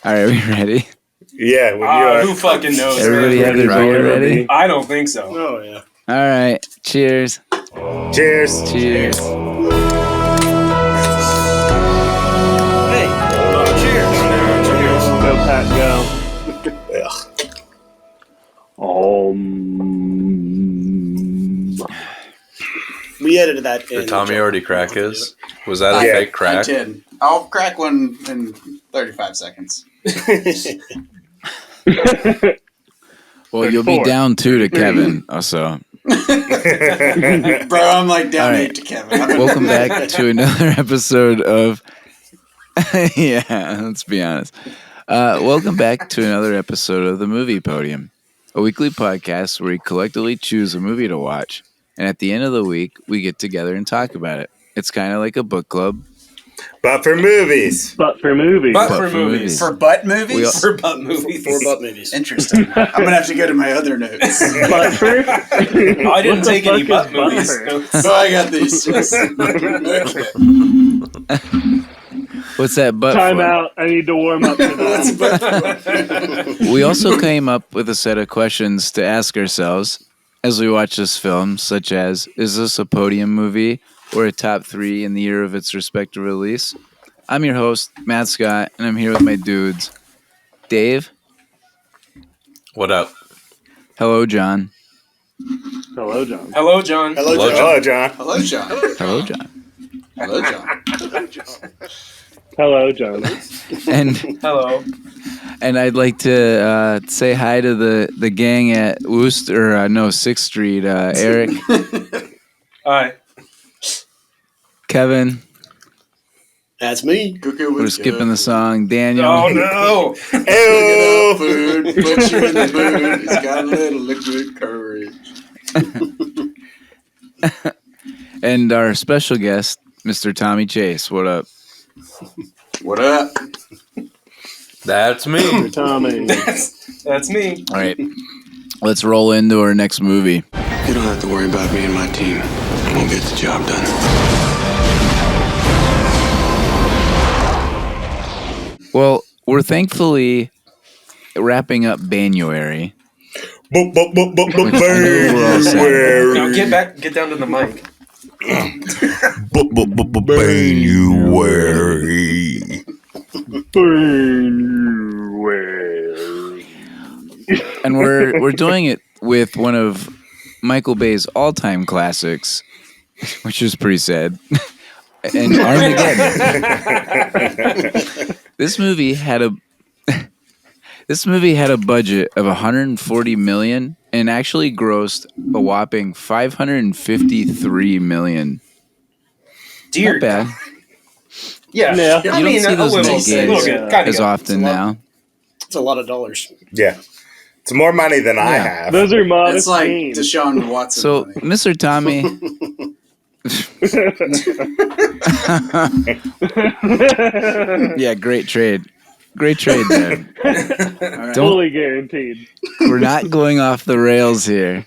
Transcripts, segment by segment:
All right, are we ready? Yeah, when you are. Who fucking knows? Everybody have their beer ready? I don't think so. Oh, yeah. All right, cheers. Cheers. Cheers. Hey. Cheers. Go, Pat, go. We edited that in. Did Tommy already crack his? Was that a Yeah. fake crack? I did. I'll crack one in 35 seconds. Well, you'll be down 2 to Kevin. Also, Bro, I'm like down All right. 8 to Kevin. welcome back to another episode of. Yeah, let's be honest. Welcome back to another episode of the Movie Podium, a weekly podcast where we collectively choose a movie to watch, and at the end of the week, we get together and talk about it. It's kind of like a book club. But for movies. But for movies. But But for for movies. movies. For butt movies? For butt movies. For butt movies. Interesting. I'm going to have to go to my other notes. But for? I didn't take any butt movies. So I got these. Okay. What's that butt Time for? out. I need to warm up to What's that. butt? We also came up with a set of questions to ask ourselves as we watch this film, such as, is this a podium movie or a top 3 in the year of its respective release? I'm your host, Matt Scott, and I'm here with my dudes. Dave. What up? Hello, John. Hello, John. Hello, John. Hello, John. Hello, John. Hello, John. Hello, John. Hello, John. And Hello. and I'd like to say hi to the gang at Worcester, 6th Street. Eric, Hi. Kevin. That's me. Cuckoo We're was skipping the song. Daniel. Oh, no. Ew. Food, put you in the mood. He's got a little liquid courage. And our special guest, Mr. Tommy Chase. What up? What up? That's me. Tommy. That's me. All right. Let's roll into our next movie. You don't have to worry about me and my team. We'll get the job done. Well, we're thankfully wrapping up January. January. Now get down to the mic. And we're doing it with one of Michael Bay's all-time classics, which is pretty sad. And Armageddon. This movie had a budget of $140 million and actually grossed a whopping $553 million. Dear. Not bad. Yeah. Yeah. You don't see those decades Kinda as good. often now. It's a lot of dollars. Yeah. It's more money than I have. Those are modest It's like gains. Deshaun Watson. So, money. Mr. Tommy, yeah, great trade. Great trade there. All right. Fully guaranteed. We're not going off the rails here.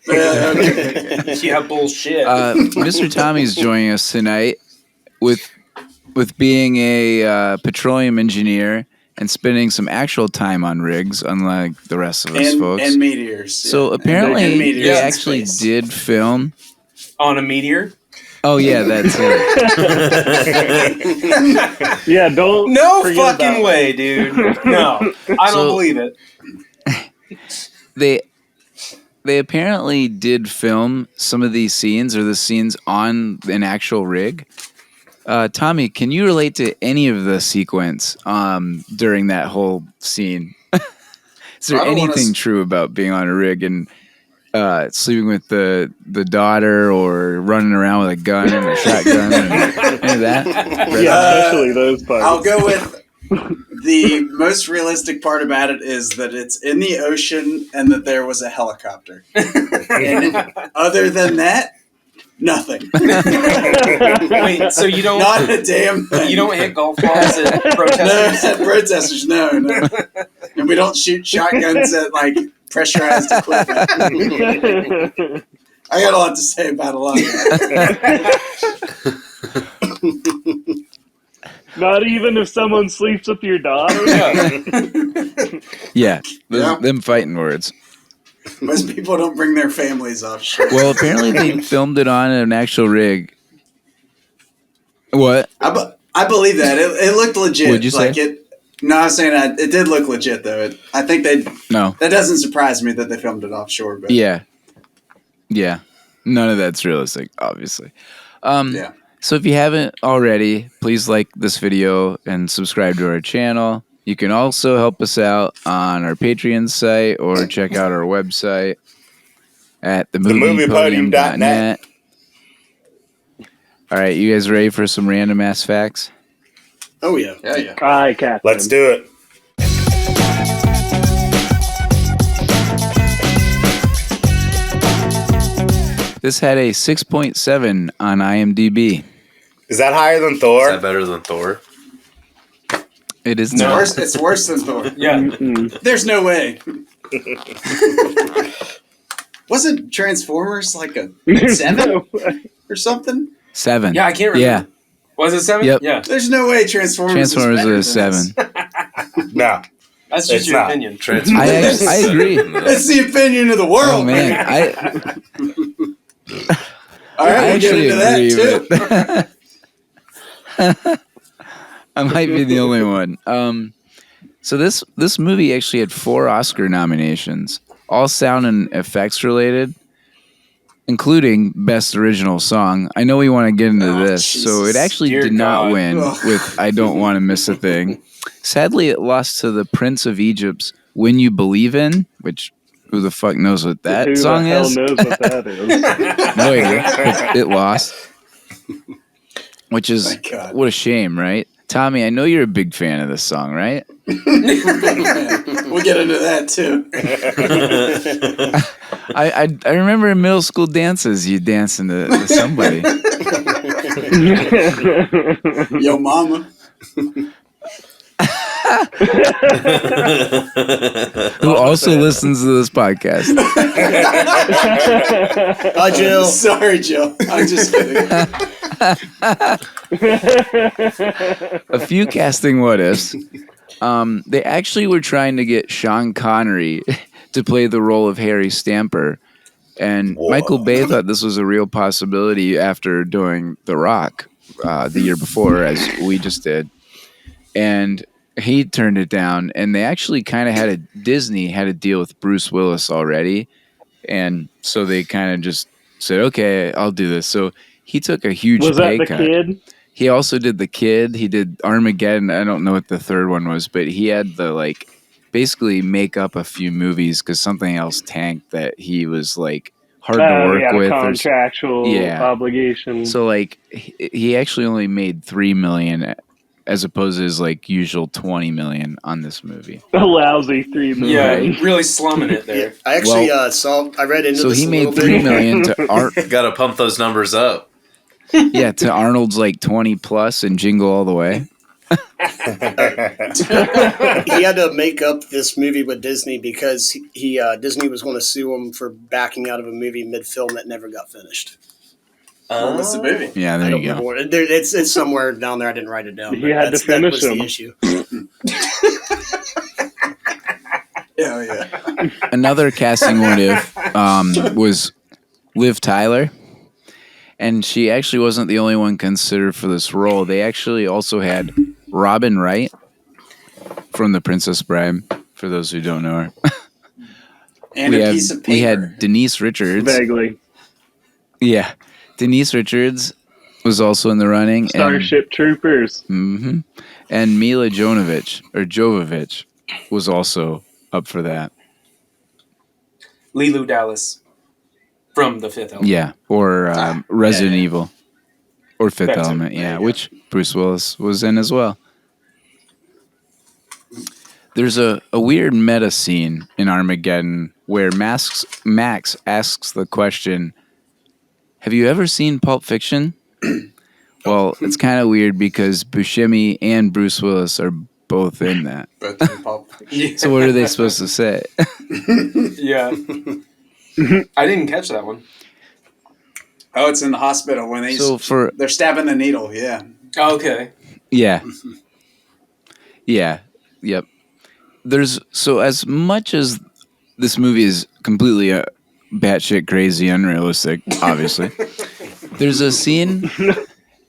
Yeah, okay. Yeah, bullshit. Mr. Tommy's joining us tonight with being a petroleum engineer and spending some actual time on rigs, unlike the rest of us folks. And meteors. So yeah. apparently And meteors they in actually space. did film. On a meteor? Oh yeah, that's it. Yeah, don't. No forget fucking about way, dude. No. I don't So- believe it. They apparently did film some of these scenes or the scenes on an actual rig. Tommy, can you relate to any of the sequence during that whole scene? Is there I don't wanna anything true about being on a rig and sleeping with the daughter or running around with a gun and a shotgun and any of that? Yeah, especially those parts. I'll go with the most realistic part about it is that it's in the ocean and that there was a helicopter. And other than that, nothing. Wait, so you don't Not a damn thing. you don't hit golf balls at No, protesters? at protesters, no. And we don't shoot shotguns at like pressurized equipment. I got a lot to say about a lot of that. Not even if someone sleeps with your daughter. Yeah, Yeah. them fighting words. Most people don't bring their families offshore. Well, apparently they filmed it on an actual rig. What? I believe that. It looked legit. What'd you say? No, I was saying it did look legit, though. I think No. that doesn't surprise me that they filmed it offshore. But Yeah. None of that's realistic, obviously. yeah. So if you haven't already, please like this video and subscribe to our channel. You can also help us out on our Patreon site or check out our website at themoviepodium.net. All right, you guys ready for some random ass facts? Oh, yeah. Yeah. Aye, Captain. Let's do it. This had a 6.7 on IMDb. Is that higher than Is Thor? that better than Thor? It is No. not. It's worse than Thor. Yeah. There's no way. Wasn't Transformers like a 7 or something? 7. Yeah, I can't remember. Yeah, Was it 7? Yep. Yeah. There's no way Transformers. Transformers is better is than 7. this. No. That's It's just your not. opinion. I agree. That's the opinion of the world, Oh man, All right, I we'll get actually into that agree. too. But I might be the only one. So this movie actually had 4 Oscar nominations, all sound and effects related, including Best Original Song. I know we want to get into this, so it Jesus. actually Dear did not God. win Ugh. with "I Don't Want to Miss a Thing." Sadly, it lost to the Prince of Egypt's "When You Believe In," which who the fuck knows what that Who song the hell is? knows what that is? No idea. It lost, which is Thank God. what a shame, right? Tommy, I know you're a big fan of this song, right? We'll get into that too. I remember in middle school dances, you dancing to somebody. Yo, mama. Who also listens to this podcast. Hi, Jill. Sorry, Jill. I'm just kidding. A few casting what ifs. They actually were trying to get Sean Connery to play the role of Harry Stamper. And Michael Bay thought this was a real possibility after doing The Rock the year before, as we just did. And he turned it down. And they actually kind of Disney had a deal with Bruce Willis already. And so they kind of just said, okay, I'll do this. So he took a huge Was that pay the cut. kid? He also did The Kid. He did Armageddon. I don't know what the third one was, but he had to basically make up a few movies because something else tanked that he was hard to He work had with. a contractual Yeah. obligation. So he actually only made $3 million as opposed to his usual $20 million on this movie. A lousy $3 million. Yeah, really slumming it there. I actually Well, I read into So this he a made little $3 bit. million to Got to pump those numbers up. to Arnold's 20 plus and Jingle All the Way. He had to make up this movie with Disney because Disney was going to sue him for backing out of a movie mid-film that never got finished. What was the movie? Yeah, I there don't you remember go. what it's somewhere down there. I didn't write it down. He but had to that finish was them. the issue. Yeah. Another casting what if was Liv Tyler. And she actually wasn't the only one considered for this role. They actually also had Robin Wright from The Princess Bride, for those who don't know her. And a piece of paper. We had Denise Richards. Vaguely. Yeah. Denise Richards was also in the running. Starship Troopers. And Mila Jovovich was also up for that. Leeloo Dallas from The Fifth Element. Yeah. Or Resident yeah. Evil. Or Fifth That's it. Element, There yeah. you go. Which Bruce Willis was in as well. There's a weird meta scene in Armageddon where Max asks the question, have you ever seen Pulp Fiction? Well, it's kind of weird because Buscemi and Bruce Willis are both in that. Both in Pulp Fiction. So what are they supposed to say? Yeah. I didn't catch that one. Oh, it's in the hospital when So they're stabbing the needle. Yeah. Oh, okay. Yeah. Yeah. Yep. So as much as this movie is completely batshit crazy, unrealistic, obviously, there's a scene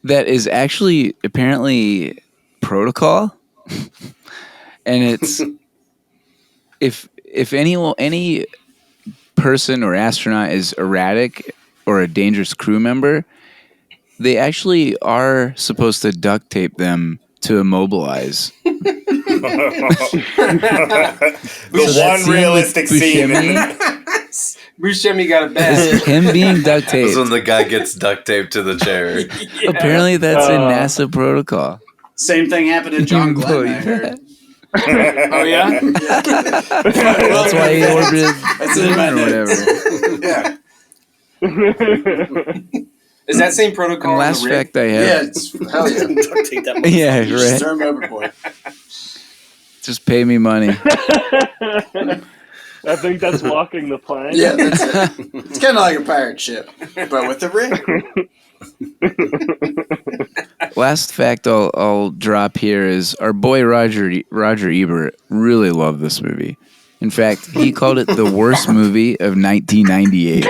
that is actually apparently protocol, and it's if any person or astronaut is erratic or a dangerous crew member, they actually are supposed to duct tape them to immobilize. One realistic scene. Buscemi got it bad. Is him being duct That's when taped. the guy gets duct taped to the chair. Apparently, that's in NASA protocol. Same thing happened to John Glenn, I heard. Oh yeah. That's why he orbited That's the in my moon or notes. whatever. Yeah. Is that same protocol? And on last the rig? fact I have, Yeah, it's hell yeah. Don't take that yeah, You just right. throw him overboard. Just pay me money. I think that's walking the plank. Yeah, that's it. It's kind of like a pirate ship, but with a rig. Last fact I'll drop here is our boy Roger Ebert really loved this movie. In fact, he called it the worst movie of 1998.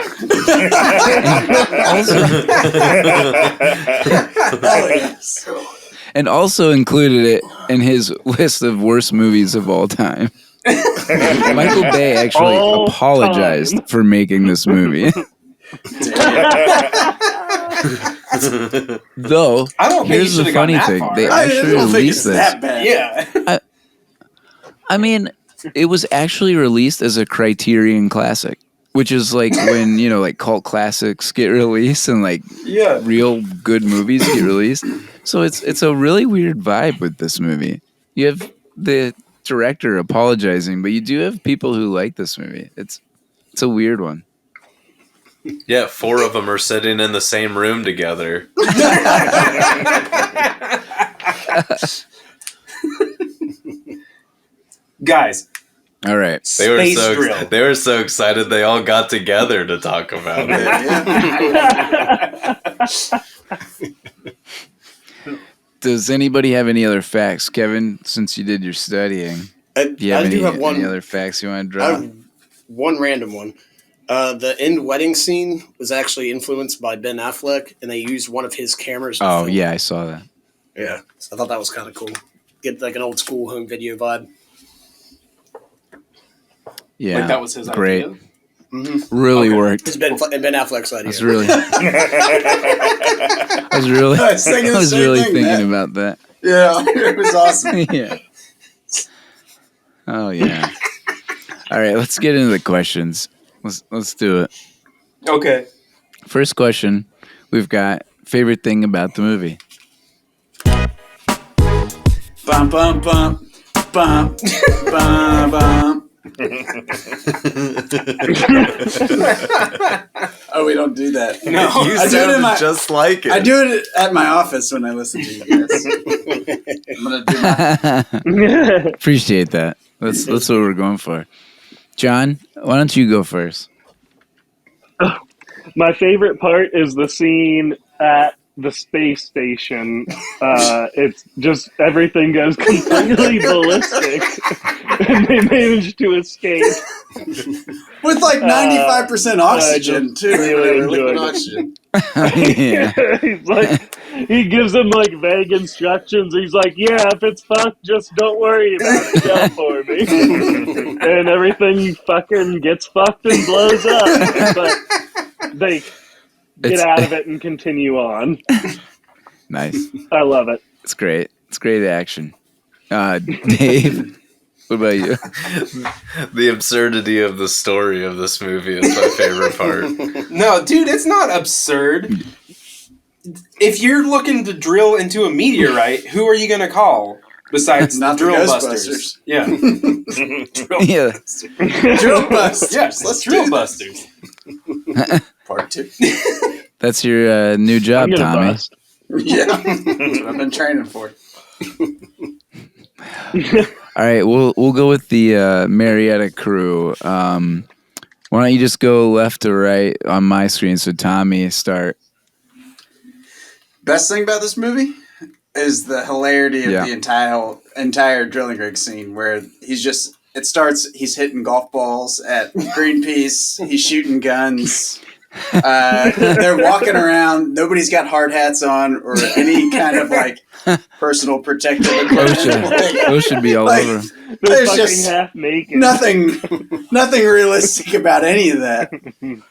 And also included it in his list of worst movies of all time. Michael Bay actually All apologized time. for making this movie. Though, I don't think here's you the should've gone funny that thing. far. They I actually don't think it's released this. that bad. Yeah. I mean, it was actually released as a Criterion Classic, which is like when, like cult classics get released and like Yeah. real good movies get released. So it's a really weird vibe with this movie. You have the director apologizing, but you do have people who like this movie. It's a weird one. Yeah, 4 of them are sitting in the same room together. Guys, All right. They were Space drill. they were so excited they all got together to talk about it. Does anybody have any other facts, Kevin? Since you did your studying, do you have I do have any one. other facts you want to I drop? have one random one. The end wedding scene was actually influenced by Ben Affleck, and they used one of his cameras. To Oh film. yeah, I saw that. Yeah. So I thought that was kind of cool. Get like an old school home video vibe. Yeah, like that was his great. idea. Really Okay. worked. It's Ben Affleck's idea. That's really. I was really. I was thinking the I was same really thing, thinking man. about that. Yeah, it was awesome. Yeah. Oh yeah. All right, let's get into the questions. Let's do it. Okay. First question, we've got favorite thing about the movie. Bum bum bum bum bum bum. Oh, we don't do that. No, You I do it in sounded my- just like it. I do it at my office when I listen to you guys. I'm gonna do my. Appreciate that. That's what we're going for. John, why don't you go first? My favorite part is the scene at the space station. It's just everything goes completely ballistic, and they manage to escape. With like 95% oxygen, too. really Liquid enjoyed it. oxygen. Yeah. He's like, he gives them like vague instructions. He's like, "Yeah, if it's fucked, just don't worry about it. Yell for me." And everything fucking gets fucked and blows up, but they get It's- out of it and continue on. Nice. I love it. It's great. It's great action. Dave, what about you? The absurdity of the story of this movie is my favorite part. No, dude, it's not absurd. If you're looking to drill into a meteorite, who are you going to call besides Not the drill Ghostbusters. busters? Yeah. Yeah. Drill busters. Yes, Let's drill do busters. that. Part 2. That's your new I'm job, gonna Tommy. bust. Yeah. That's what I've been training for. All right, we'll go with the Marietta crew. Why don't you just go left to right on my screen so Tommy start? Best thing about this movie? is the hilarity of Yeah. the entire drilling rig scene where he's hitting golf balls at Greenpeace, he's shooting guns. They're walking around. Nobody's got hard hats on or any kind of like personal protective equipment. Those should be all over. They're There's fucking just half naked. nothing realistic about any of that.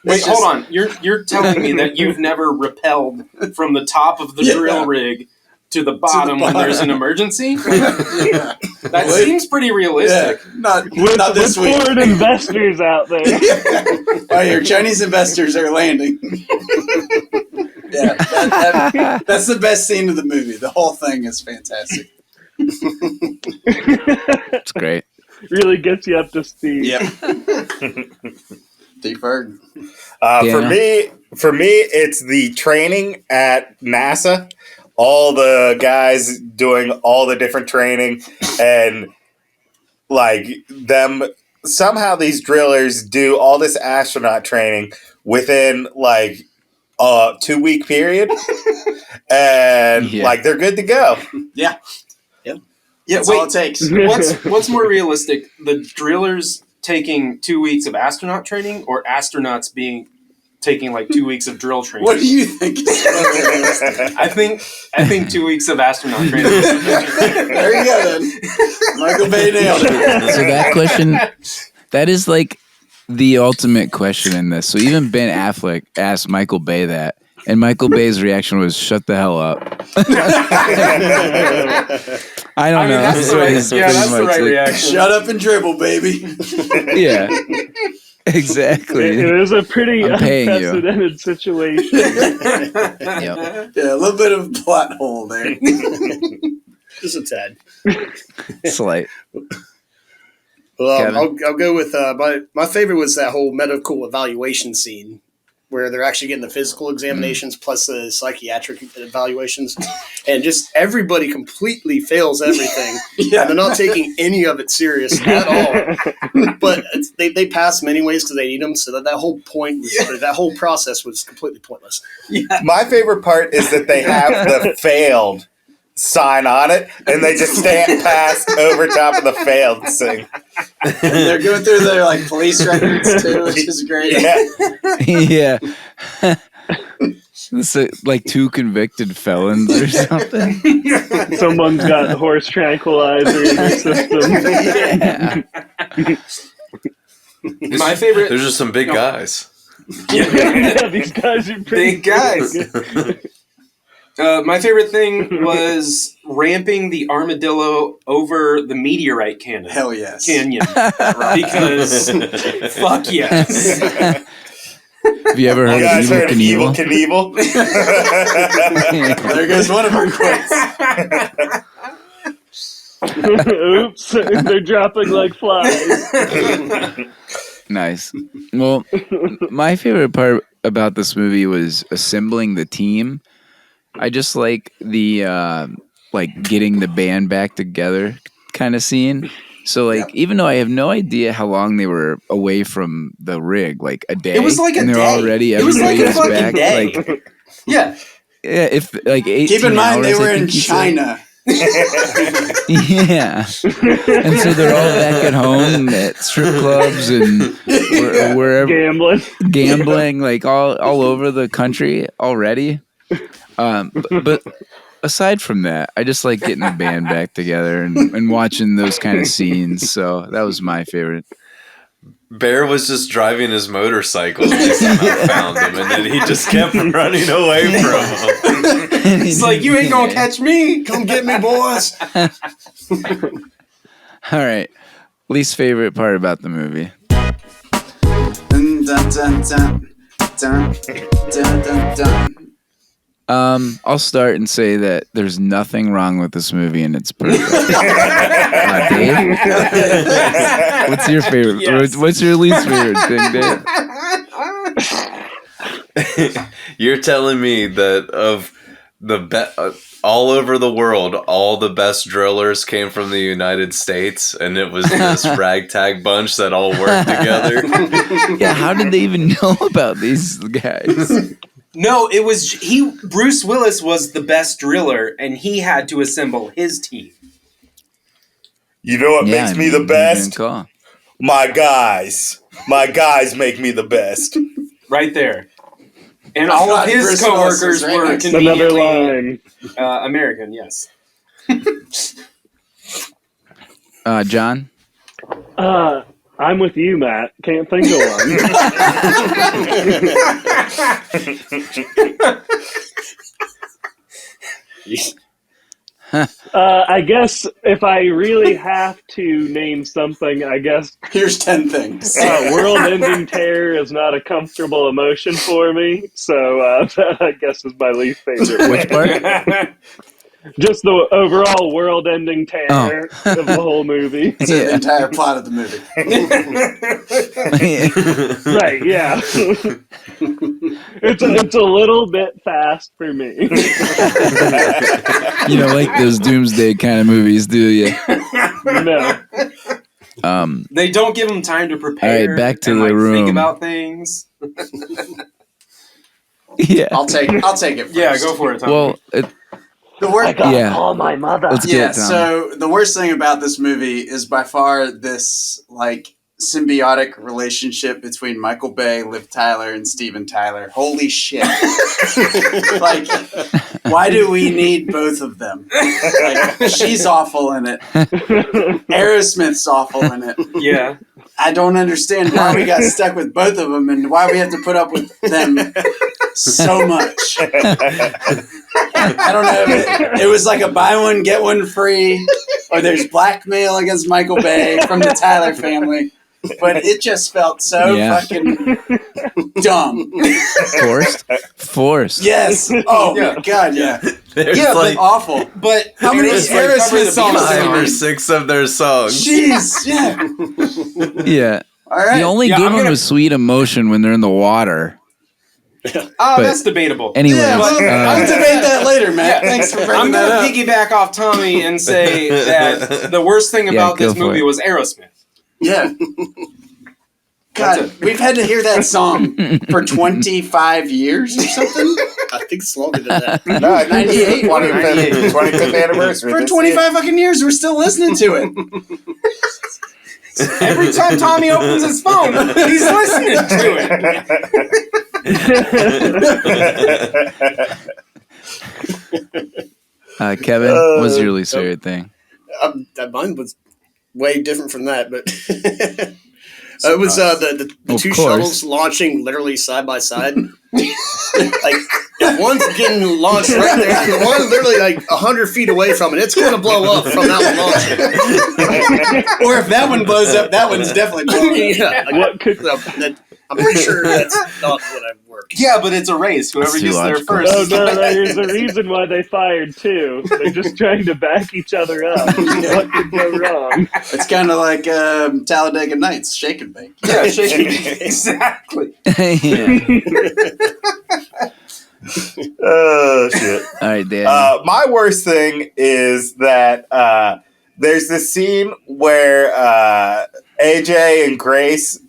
Wait, hold on. You're telling me that you've never rappelled from the top of the drill rig to the bottom when there's an emergency? Yeah. That seems pretty realistic. Not With this week. foreign investors out there. Oh, your Chinese investors are landing. That's the best scene of the movie. The whole thing is fantastic. It's great. Really gets you up to speed. Yep. Deferred. For me, it's the training at NASA. All the guys doing all the different training, and like them. Somehow these drillers do all this astronaut training within like a 2-week period, and like they're good to go. Yeah. That's wait, all it takes. What's more realistic? The drillers taking 2 weeks of astronaut training, or astronauts taking like 2 weeks of drill training? What do you think is more realistic? I think 2 weeks of astronaut training. There you go then. Michael Bay nailed it. So that question, that is like the ultimate question in this. So even Ben Affleck asked Michael Bay that, and Michael Bay's reaction was, "Shut the hell up." I don't know. That's the right reaction. Shut up and dribble, baby. Yeah. Exactly. It was a pretty I'm paying you. unprecedented situation. Yep. Yeah, a little bit of plot hole there. Just a tad. Slight. Well, I'll go with my favorite was that whole medical evaluation scene where they're actually getting the physical examinations plus the psychiatric evaluations, and just everybody completely fails everything. Yeah. And they're not taking any of it serious at all. But they pass many ways because they need them, so that whole point was, that whole process was completely pointless. Yeah. My favorite part is that they have the failed sign on it, and they just stamp past over top of the failed thing. And they're going through their like police records too, which is great. Yeah. It's like 2 convicted felons or something. Someone's got horse tranquilizer in their system. Yeah. My favorite. There's just some big guys. Yeah, these guys are pretty Big guys. My favorite thing was ramping the armadillo over the meteorite canyon. Hell yes. Canyon. Because fuck yes. Have you ever heard of Evel Knievel? There goes one of our quotes. Oops, they're dropping like flies. Nice. Well, my favorite part about this movie was assembling the team. I just like the like getting the band back together kind of scene. So like, even though I have no idea how long they were away from the rig, like a day, It was like a and they're day. already It was like everybody a was fucking back. day. Like, Yeah. yeah, if like 18 Keep in mind they hours, were I in think he said. China. Yeah, and so they're all back at home at strip clubs and wherever gambling, like all over the country already. But aside from that, I just like getting the band back together and watching those kind of scenes. So that was my favorite. Bear was just driving his motorcycle and they somehow found him, and then he just kept running away from him. It's like, you ain't gonna catch me. Come get me, boys. All right. Least favorite part about the movie. Dun, dun, dun, dun, dun, dun, dun, dun. I'll start and say that there's nothing wrong with this movie and it's perfect. Dave? What's your favorite? Yes. What's your least favorite thing, Dave? You're telling me that of the all over the world, all the best drillers came from the United States, and it was this ragtag bunch that all worked together? Yeah, how did they even know about these guys? No, it was Bruce Willis was the best driller, and he had to assemble his team. You know what makes me the best? My guys. My guys make me the best. Right there. And all of his Bruce coworkers Willis were is right Another conveniently line. American, yes. John? I'm with you, Matt. Can't think of one. I guess if I really have to name something, I guess Here's 10 things. world-ending terror is not a comfortable emotion for me, so that I guess is my least favorite. Which part? Just the overall world-ending terror of the whole movie. It's the entire plot of the movie. Right, yeah. It's a little bit fast for me. You don't like those doomsday kind of movies, do you? No. They don't give them time to prepare. All right, back to and, the room. Think about things. Yeah. I'll take it first. Yeah, go for it, Tom. Well, The worst. Call my mother. let's get Yeah, it, Tom. so the worst thing about this movie is by far this like symbiotic relationship between Michael Bay, Liv Tyler, and Steven Tyler. Holy shit. Like, why do we need both of them? Like, she's awful in it. Aerosmith's awful in it. Yeah. I don't understand why we got stuck with both of them and why we have to put up with them so much. I don't know if it was like a buy one, get one free, or there's blackmail against Michael Bay from the Tyler family. But it just felt so fucking dumb. Forced. Yes. Oh, my God, yeah. There's Yeah, like but awful. But How many Aerosmith songs? 5 or 6 of their songs. Jeez, yeah. Yeah. All right. The only good one was Sweet Emotion when they're in the water. Oh, that's debatable. Anyway, Yeah, well, I'll debate that later, Matt. Thanks for bringing I'm that going up. to piggyback off Tommy and say that the worst thing about go this for movie it. was Aerosmith. Yeah. God, we've had to hear that song for 25 years or something? I think it's longer than that. No, I think 98. 25th anniversary. For 25 fucking years, we're still listening to it. Every time Tommy opens his phone, he's listening to it. Kevin, what's your least favorite thing? Mine was way different from that, but it was the two shuttles launching literally side by side. Like one's getting launched right there, and one literally like 100 feet away from it. It's going to blow up from that one launching. Or if that one blows up, that one's definitely blowing up. Yeah, What could I'm pretty sure that's not what I worked. Yeah, but it's a race. Whoever That's too gets there logical. first. Oh no, there's a reason why they fired two. They're just trying to back each other up. What could go wrong? It's kind of like Talladega Nights, shake and bake. Yeah, shaking. Exactly. Yeah. Oh, shit. All right, Dan. My worst thing is that there's this scene where AJ and Grace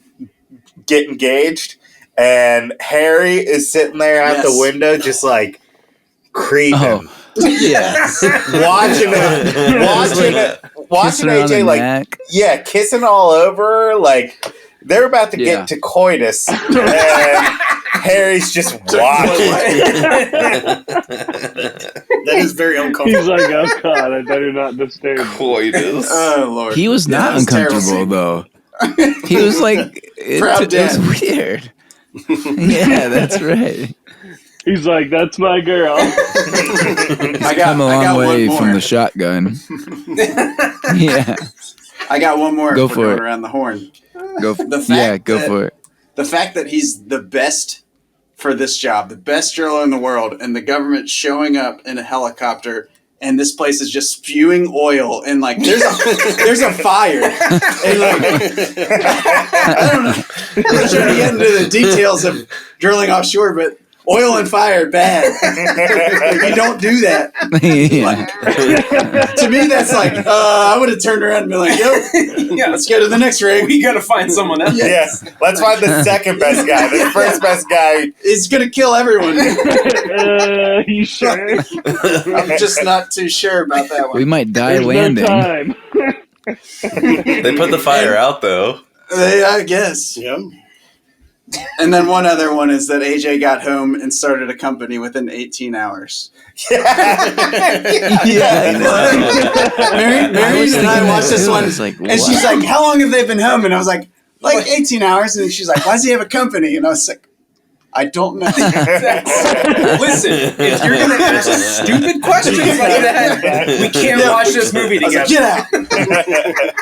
get engaged, and Harry is sitting there out the window just like creeping. Yeah. Watching AJ like kissing all over her, like they're about to get to coitus, and Harry's just watching. That is very uncomfortable. He's like, oh god, I better not disturb. Coitus. Oh, Lord. He was not that was uncomfortable, though. He was like, it was weird. Yeah, that's right. He's like, that's my girl. I got Come a long way one from more. the shotgun. Yeah. I got one more. Go if we're for going it. around the horn. Go for it. The fact that he's the best for this job, the best driller in the world, and the government showing up in a helicopter, and this place is just spewing oil, and like there's a fire, and like I don't know. I'm not trying to get into the details of drilling offshore, but oil and fire, bad. You don't do that. Yeah. To me, that's like, I would have turned around and been like, yo, Yeah, let's go to the next rig. we gotta find someone else. Yes. Let's find the second best guy. The first best guy. It's going to kill everyone. You sure? I'm just not too sure about that one. We might die There's landing. no time. They put the fire out though. I guess. Yeah. And then one other one is that AJ got home and started a company within 18 hours. Yeah, I know. Marion and I watched this one, It's like, and she's like, how long have they been home? And I was like 18 hours. And she's like, why does he have a company? And I was like, I don't know. Listen, if you're gonna ask stupid questions like that, we can't watch this movie I was like, together. get out.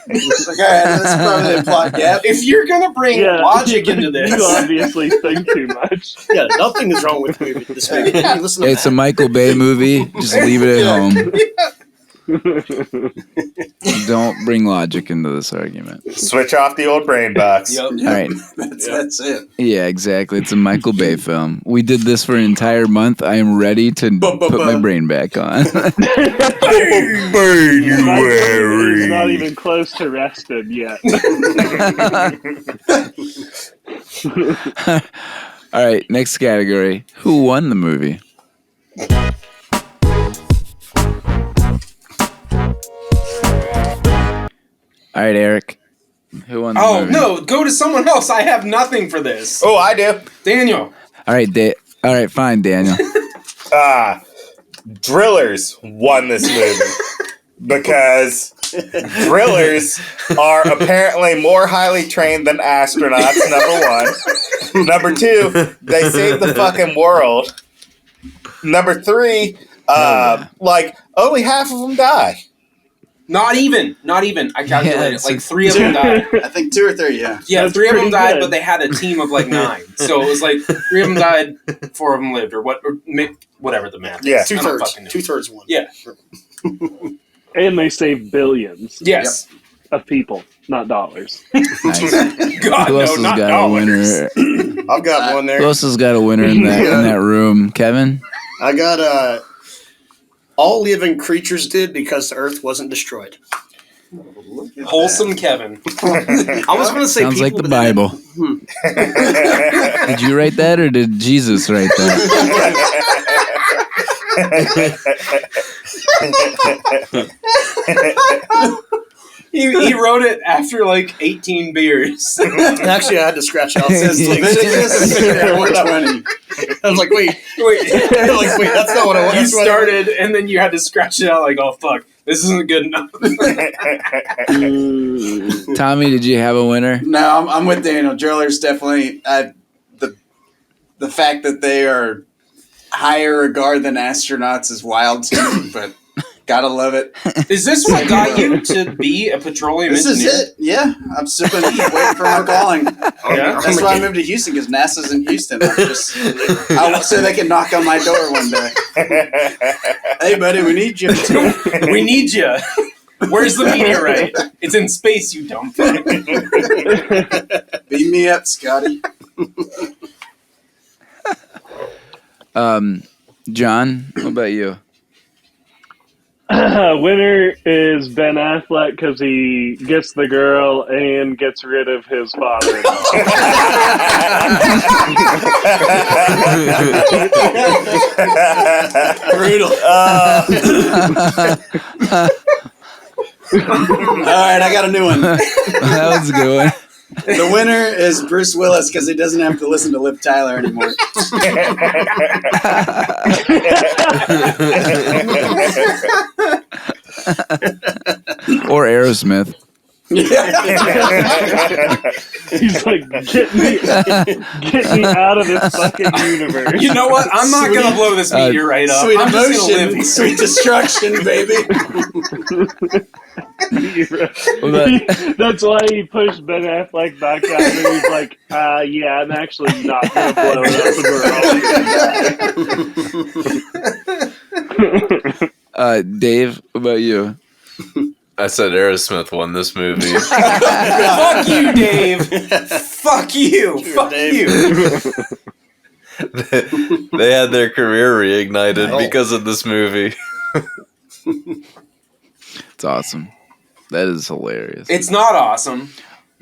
It's like, all right, that's probably a plot gap. If you're gonna bring logic into this, You obviously think too much. Yeah, nothing is wrong with this movie. Listen to It's a Michael Bay movie. Just leave it at home. Don't bring logic into this argument. Switch off the old brain box. Yep. All right. That's it. Yeah, exactly. It's a Michael Bay film. We did this for an entire month. I am ready to put my brain back on. He's not even close to rested yet. All right, next category. Who won the movie? All right, Eric. Who won the movie? no, go to someone else. I have nothing for this. Oh, I do. Daniel. All right, all right, fine, Daniel. Drillers won this movie because drillers are apparently more highly trained than astronauts, number one. Number two, they save the fucking world. Number three, only half of them die. Not even. I calculated Yeah, it. Like 3 of them died. I think 2 or 3, yeah. Yeah, That's 3 of them pretty died, good. but they had a team of like 9. So it was like 3 of them died, 4 of them lived, or whatever the math is. Yeah. I don't fucking know. 2/3 one. Yeah. And they saved billions Yes. of people, not dollars. Nice. God, Who else no, has not got a dollars. winner? I've got one there. Who else has got a winner in that room? Kevin? I got all living creatures did because the Earth wasn't destroyed. Wholesome Kevin. I was going to say Sounds like people the that- Bible. Did you write that or did Jesus write that? He wrote it after like 18 beers. Actually, I had to scratch it out. It says Leviticus 4:20. I was like, wait, Wait, that's not what I want. you started and then you had to scratch it out like, oh fuck, this isn't good enough. Tommy, did you have a winner? No, I'm with Daniel. Drillers definitely. The fact that they are higher regard than astronauts is wild to me, but gotta love it. Is this what got you to be a petroleum This engineer? is it. Yeah, I'm still been waiting for my calling. Yeah? That's why I moved to Houston, because NASA's in Houston. So they can knock on my door one day. Hey, buddy, we need you. We need you. Where's the meteorite? It's in space, you dumb fuck. Beam me up, Scotty. John, what about you? Winner is Ben Affleck because he gets the girl and gets rid of his father. Brutal. All right, I got a new one. That was a good one. The winner is Bruce Willis because he doesn't have to listen to Liv Tyler anymore. Or Aerosmith. He's like, get me out of this fucking universe. You know what? I'm not going to blow this meteorite up. Sweet I'm just going to emotion, live. sweet destruction, baby. That's why he pushed Ben Affleck back out and he's like, yeah, I'm actually not going to blow it up. Dave, what about you? I said Aerosmith won this movie. Fuck you, Dave. Fuck you. Fuck Dave. you. they had their career reignited because of this movie. It's awesome. That is hilarious. It's not awesome.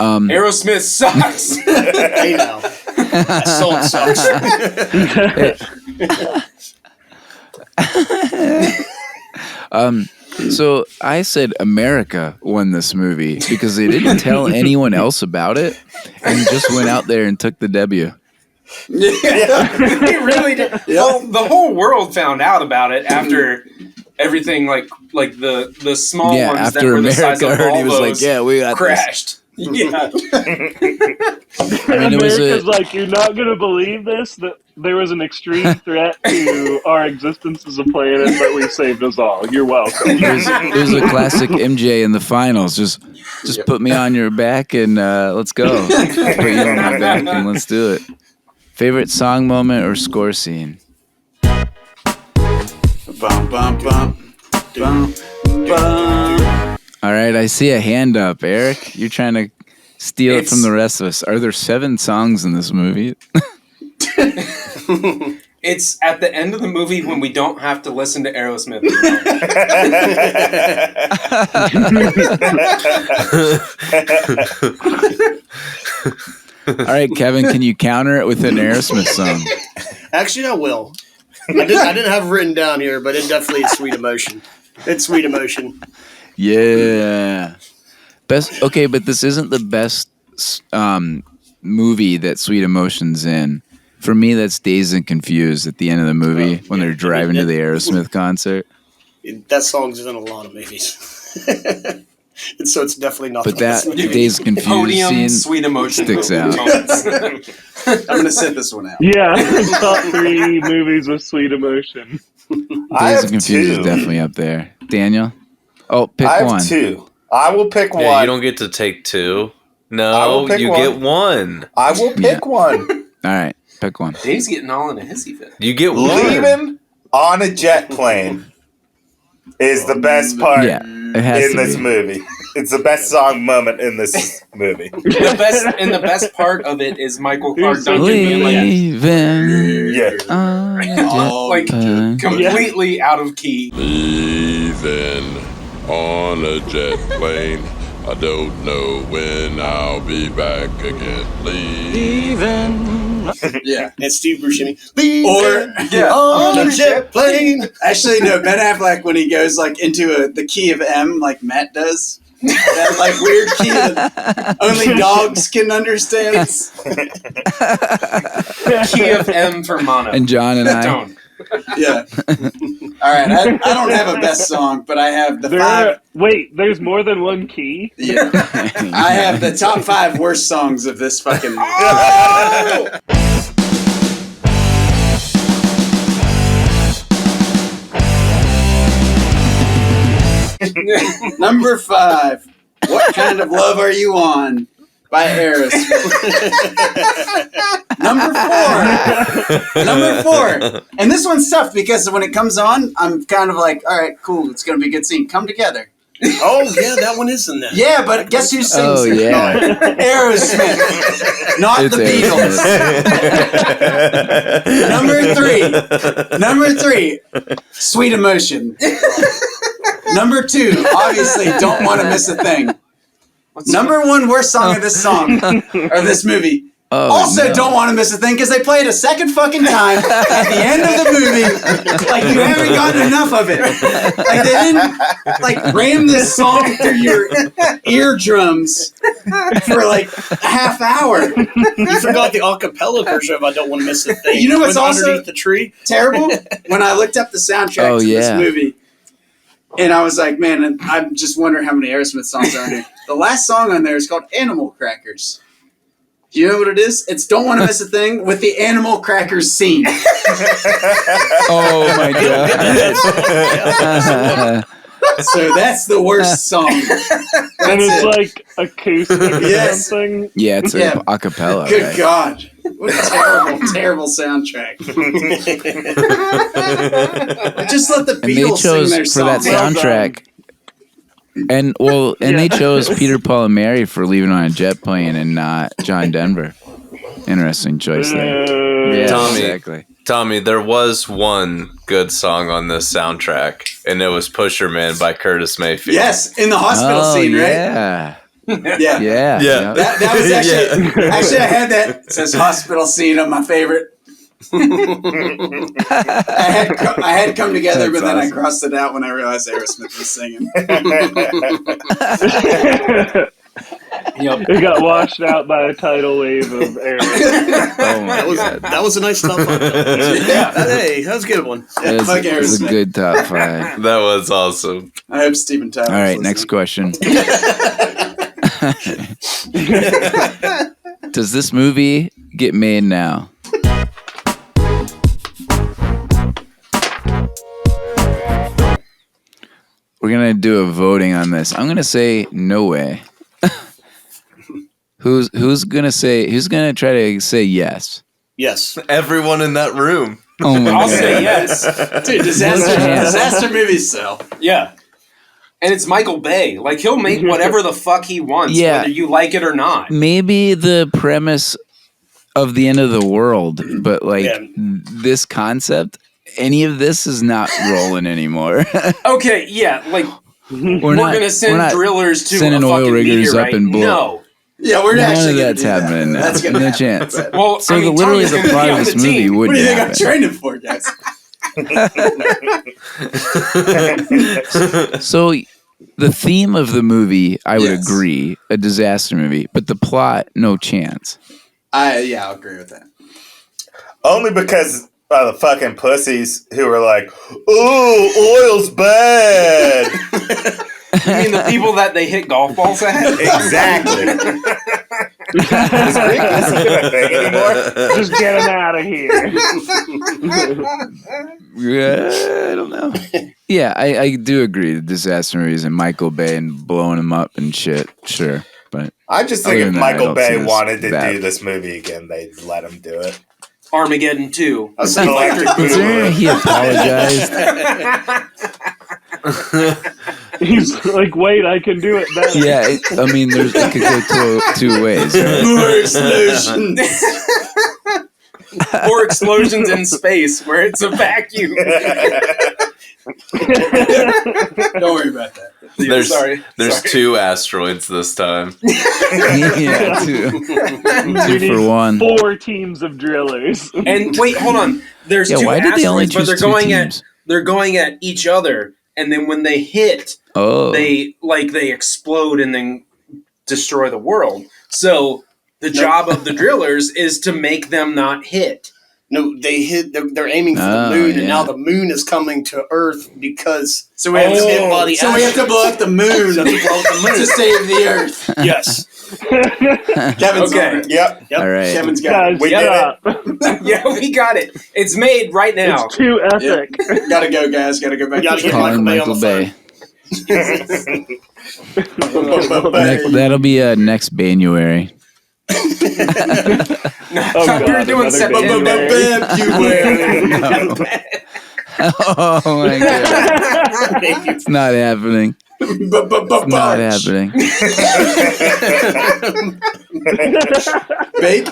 Aerosmith sucks. Hey now, that song sucks. So I said America won this movie because they didn't tell anyone else about it and just went out there and took the W. It really did. Well, the whole world found out about it after everything, like the small ones that after were the size America of heard, he was like, Volvos "Yeah, we got crashed." Yeah. America's like, you're not going to believe this, that there was an extreme threat to our existence as a planet, but we saved us all. You're welcome. It was a classic MJ in the finals. Just put me on your back and let's go. Put you on my back and let's do it. Favorite song moment or score scene? Bum, bum, bum. Bum, bum. All right, I see a hand up. Eric, you're trying to steal it from the rest of us. Are there 7 songs in this movie? It's at the end of the movie when we don't have to listen to Aerosmith All right, Kevin, can you counter it with an Aerosmith song? Actually, I will. I didn't have it written down here, but it definitely is Sweet Emotion. It's Sweet Emotion. Yeah. Best. Okay, but this isn't the best movie that Sweet Emotion's in. For me, that's Dazed and Confused at the end of the movie when they're driving to the Aerosmith concert. That song's in a lot of movies. And so it's definitely not. But that Dazed and Confused Podium, scene Sweet Emotion sticks out. I'm going to sit this one out. Yeah, top 3 movies with sweet emotion. Dazed and Confused is definitely up there. Daniel? Oh, pick I have one. 2. I will pick Yeah, one. you don't get to take 2. I No, will pick you one. get 1. I will pick one. All right, pick one. Dave's getting all in a hissy fit. You get 1. Leaving on a jet plane is the best part Yeah, it has in to this be. movie. It's the best song moment in this movie. The best part of it is Michael Clark Duncan being like Leaving Yeah. on a jet like plane. completely out of key. Leaving on a jet plane. I don't know when I'll be back again. Leaving. Yeah. And Steve Buscemi. Or, yeah. On a jet plane. Actually, no, Ben Affleck, when he goes like into the key of M, like Matt does. That like weird key that only dogs can understand. Key of M for mono. And John and I. Tone. Yeah. All right. I don't have a best song, but I have the 5. Wait, there's more than one key? Yeah. I have the top 5 worst songs of this fucking movie. Number 5. What Kind of Love Are You On? By Aerosmith. Number 4. And this one's tough because when it comes on, I'm kind of like, all right, cool. It's going to be a good scene. Come Together. Oh, yeah, that one is in there. Yeah, but guess who sings Oh, it? yeah. Aerosmith. Not It's the Beatles. Number 3. Sweet Emotion. Number 2. Obviously, Don't Want to Miss a Thing. Number 1 worst song of this song, or this movie. Oh, Also, no. Don't Want to Miss a Thing, because they play it a second fucking time at the end of the movie. Like, you haven't gotten enough of it. Like, they didn't, like, ram this song through your eardrums for, like, a half hour. You forgot the acapella version of I Don't Want to Miss a Thing. You know what's With also Underneath the Tree? terrible? When I looked up the soundtrack to this yeah. movie, and I was like, man, I'm just wondering how many Aerosmith songs are in here. The last song on there is called Animal Crackers. Do you know what it is? It's Don't Want to Miss a Thing with the Animal Crackers scene. Oh, my God. So that's the worst song. And it's like acoustic or Yes. something. Yeah, it's Yeah. a cappella. Good Right? God. What a terrible, terrible soundtrack. Just let the And they Beatles sing chose their for that song. soundtrack. And they chose Peter, Paul, and Mary for Leaving on a Jet Plane and not John Denver. Interesting choice there. Yeah, Tommy. exactly. Tommy, there was one good song on this soundtrack, and it was Pusher Man by Curtis Mayfield. Yes, in the hospital scene, right? Yeah. Yeah. Yeah. That was actually actually I had that. It says hospital scene on my favorite. I had come together, That's but then I awesome. crossed it out when I realized Aerosmith was singing. It got washed out by a tidal wave of air. Oh my God. That was a nice top five. Yeah, hey, that was a good one. That Fuck was a Aerosmith. good top 5. That was awesome. I hope Steven Tyler. All right, next question. Does this movie get made now? We're gonna do a voting on this. I'm gonna say no way. Who's gonna try to say yes? Yes. Everyone in that room. Oh my I'll God. say yes. Dude, disaster movies sell. Yeah. And it's Michael Bay. Like, he'll make whatever the fuck he wants, Yeah. whether you like it or not. Maybe the premise of the end of the world, but like Yeah. this concept, any of this is not rolling anymore. Okay, yeah, like, we're not- going to send we're not drillers to a sending oil fucking riggers up meteorite. and blow. No. Yeah, we're None actually of gonna that's do that. happening now. That's gonna No happen. chance. But Well, So I mean, literally Tommy's the gonna be plot of on this the movie team. would What do you think I'm happen. training for, guys? So the theme of the movie, I would Yes. agree, a disaster movie, but the plot, no chance. I'll agree with that. Only because of the fucking pussies who were like, "Ooh, oil's bad." You mean the people that they hit golf balls at? Exactly. Is Rick listening to that thing anymore? Just get him out of here. I don't know. Yeah, I do agree. The disaster movies and Michael Bay and blowing him up and shit. Sure, but I just think Other if than that, I Michael don't Bay see this wanted to bad. do this movie again, they'd let him do it. Armageddon 2. I was saying Electric considering he apologized, He's like, wait, I can do it better. yeah, I mean, it could go two ways. Right? More explosions. Or explosions in space where it's a vacuum. Don't worry about that. There's Sorry. 2 asteroids this time. Yeah, two We need for one. 4 teams of drillers. And wait, hold on. There's Yeah, 2 why did they only asteroids, but choose they're 2 going teams? they're going at each other, and then when they hit, Oh, they explode and then destroy the world. So the job of the drillers is to make them not hit. No, they hit. They're aiming for the Oh, moon, yeah. and now the moon is coming to Earth because So we have it's to hit by the So we have to blow up the moon So they blow up the moon. to save the Earth. Yes. Kevin's Okay. on it. Yep. all right. Kevin's got Guys, it. We get did it. up. Yeah, we got it. It's made right now. It's too epic. Gotta go, guys. Gotta go back. Gotta to get Calling Michael Bay Michael on the Bay. That'll be next January. I Oh, thought we were God, doing another September. Oh my God, it's not happening. It's not happening.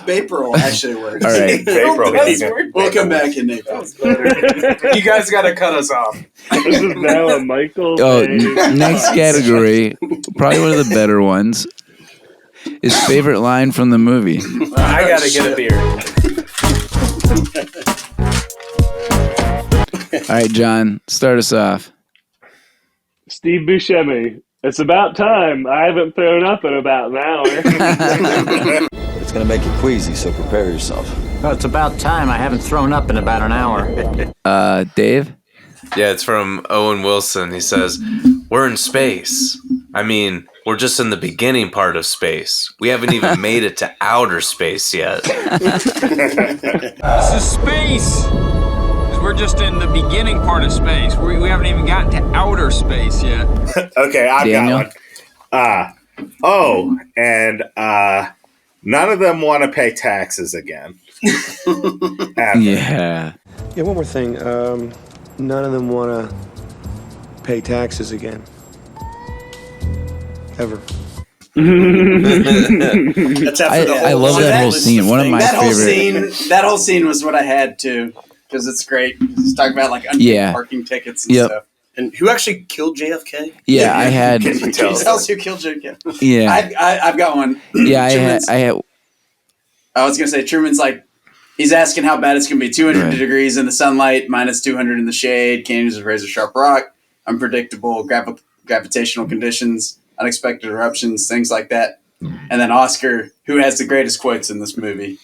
April actually works. All right. April, That's even. weird. We'll come back in April. You guys got to cut us off. This is now a Michael Oh, Bay. next category, probably one of the better ones, is favorite line from the movie. I got to get a beer. All right, John, start us off. Steve Buscemi. It's about time. I haven't thrown up in about an hour. It's gonna make you queasy, so prepare yourself. Well, it's about time. I haven't thrown up in about an hour. Dave? Yeah, it's from Owen Wilson. He says, "We're in space. I mean, we're just in the beginning part of space. We haven't even made it to outer space yet." This is space. 'Cause we're just in the beginning part of space. We haven't even gotten to outer space yet. Okay, I've Daniel? got one. And none of them want to pay taxes again. Ever. Yeah. Yeah, one more thing. None of them want to pay taxes again. Ever. That's after the whole I love that whole scene. One of my favorite. That whole scene was what I had too, because it's great. He's talking about like unpaid parking tickets and stuff. And who actually killed JFK? Yeah, I had. Can you tell us who killed JFK? Yeah, I've got one. Yeah, I had. I was gonna say Truman's like, he's asking how bad it's gonna be. 200 degrees in the sunlight, minus 200 in the shade. Canyons of razor sharp rock, unpredictable gravitational conditions, unexpected eruptions, things like that. And then Oscar, who has the greatest quotes in this movie.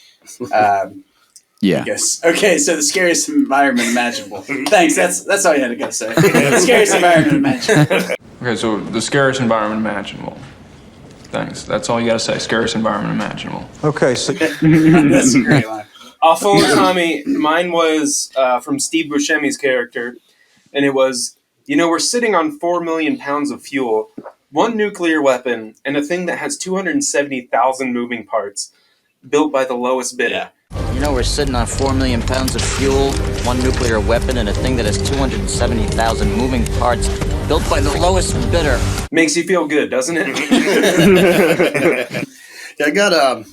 Yeah. Yes. Okay, so the scariest environment imaginable. Thanks. That's all you had to go say. The scariest environment imaginable. Okay, so the scariest environment imaginable. Thanks. That's all you gotta say. Scariest environment imaginable. Okay, so That's a great line. I'll follow Tommy. Mine was from Steve Buscemi's character, and it was, we're sitting on 4 million pounds of fuel, one nuclear weapon, and a thing that has 270,000 moving parts, built by the lowest bidder. We're sitting on 4 million pounds of fuel, one nuclear weapon, and a thing that has 270,000 moving parts, built by the lowest bidder. Makes you feel good, doesn't it? Yeah, I got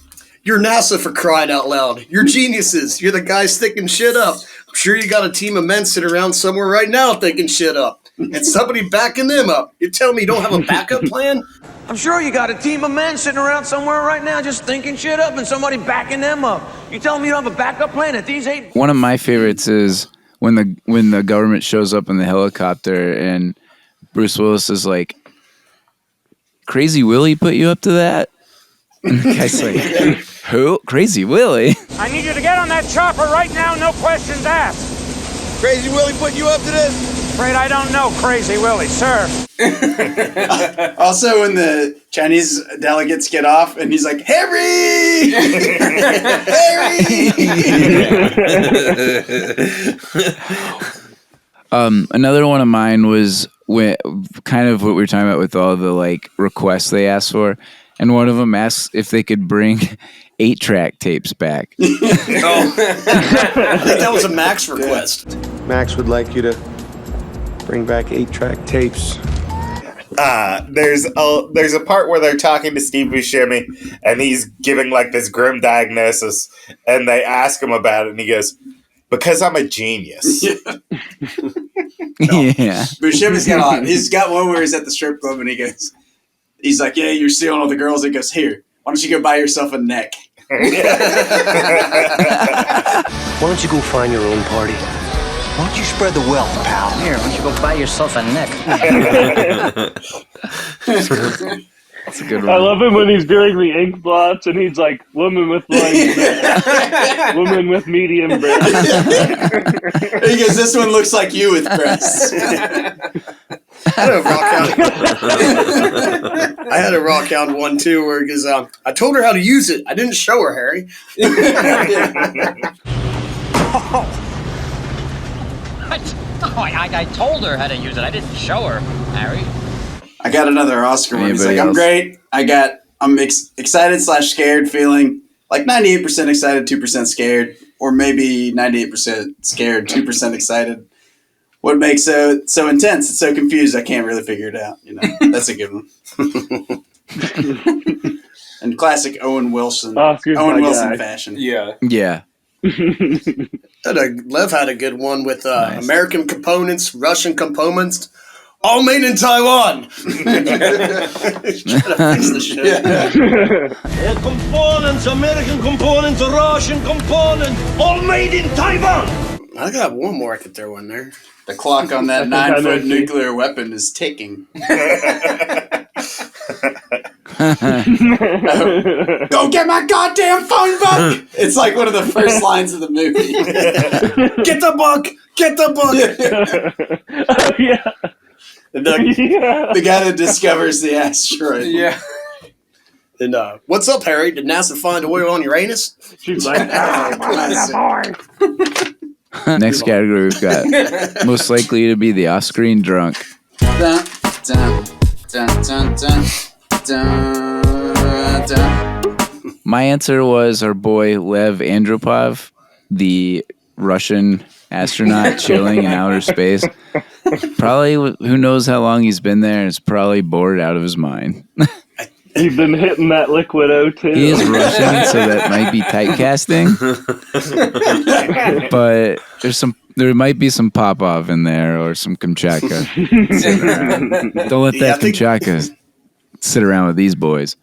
you're NASA for crying out loud. You're geniuses. You're the guys thinking shit up. I'm sure you got a team of men sitting around somewhere right now thinking shit up. And somebody backing them up. You're telling me you don't have a backup plan? I'm sure you got a team of men sitting around somewhere right now just thinking shit up and somebody backing them up. You telling me you don't have a backup plan that these ain't... One of my favorites is when the government shows up in the helicopter and Bruce Willis is like, Crazy Willie put you up to that? And the guy's like, who? Crazy Willie? I need you to get on that chopper right now, no questions asked. Crazy Willie put you up to this? Afraid I don't know Crazy Willie, sir. Also, when the Chinese delegates get off, and he's like, Harry! Harry! Another one of mine was kind of what we were talking about with all the like requests they asked for. And one of them asks if they could bring 8-track tapes back. I think that was a Max request. Max would like you to bring back 8-track tapes. There's a part where they're talking to Steve Buscemi, and he's giving like this grim diagnosis, and they ask him about it, and he goes, "Because I'm a genius." Yeah. Buscemi's got a lot. He's got one where he's at the strip club, and he's like, "Yeah, you're stealing all the girls." He goes, "Here, why don't you go buy yourself a neck?" Why don't you go find your own party? Why don't you spread the wealth, pal? Here, why don't you go buy yourself a neck? That's a good one. I love him when he's doing the ink blots and he's like, woman with large breasts, woman with medium breasts. He goes, "This one looks like you with breasts." I had a rock hound one too where he goes, I told her how to use it. I didn't show her, Harry. I told her how to use it. I didn't show her, Harry. I got another Oscar one. He's like, Anybody "I'm great. I'm excited / scared feeling, like 98% excited, 2% scared, or maybe 98% scared, 2% excited. What makes it so intense? It's so confused. I can't really figure it out. That's a good one." And classic Owen Wilson fashion. Yeah. Yeah. Lev had a good one with American components, Russian components, all made in Taiwan. Trying to fix the shit. Air components, American components, Russian components, all made in Taiwan. I got one more I could throw in there. The clock on that 9-foot nuclear weapon is ticking. Go get my goddamn phone book! It's like one of the first lines of the movie. Get the book! Get the book! Yeah. The guy that discovers the asteroid. Yeah. And what's up, Harry? Did NASA find oil on Uranus? She's like, Next category we've got most likely to be the Oscarine drunk. Dun, dun, dun, dun, dun, dun, dun. My answer was our boy Lev Andropov, the Russian astronaut chilling in outer space. Probably, who knows how long he's been there, and is probably bored out of his mind. You've been hitting that liquid O2. He is Russian, so that might be typecasting. But there might be some Popov in there or some Kamchatka. Don't let that Kamchatka sit around with these boys.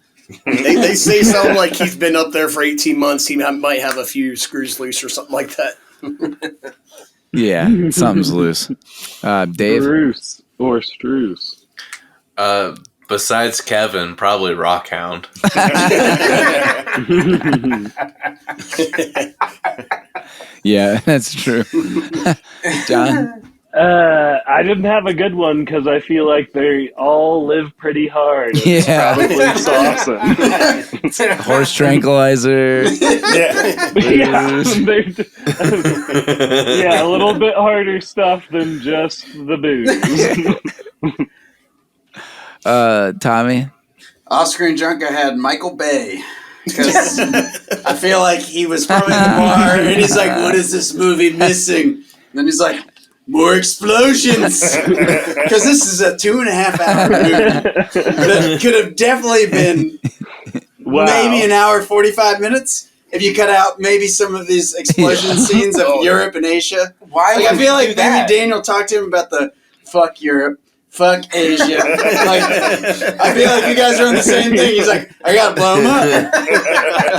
They say something like he's been up there for 18 months. He might have a few screws loose or something like that. Yeah, something's loose. Dave? Bruce or Struce. Besides Kevin, probably Rockhound. Yeah, that's true. John? I didn't have a good one because I feel like they all live pretty hard. It's probably Saucon. Horse tranquilizer. Yeah, a little bit harder stuff than just the booze. Tommy? Off-screen drunk, I had Michael Bay. Because I feel like he was probably in the bar and he's like, what is this movie missing? And then he's like, more explosions. Because this is a 2.5 hour movie that could have definitely been maybe an hour 45 minutes if you cut out maybe some of these explosion scenes of Europe and Asia. Why? Like, I feel like maybe Daniel talked to him about the fuck Europe, fuck Asia. Like, I feel like you guys are on the same thing. He's like, I gotta blow him up.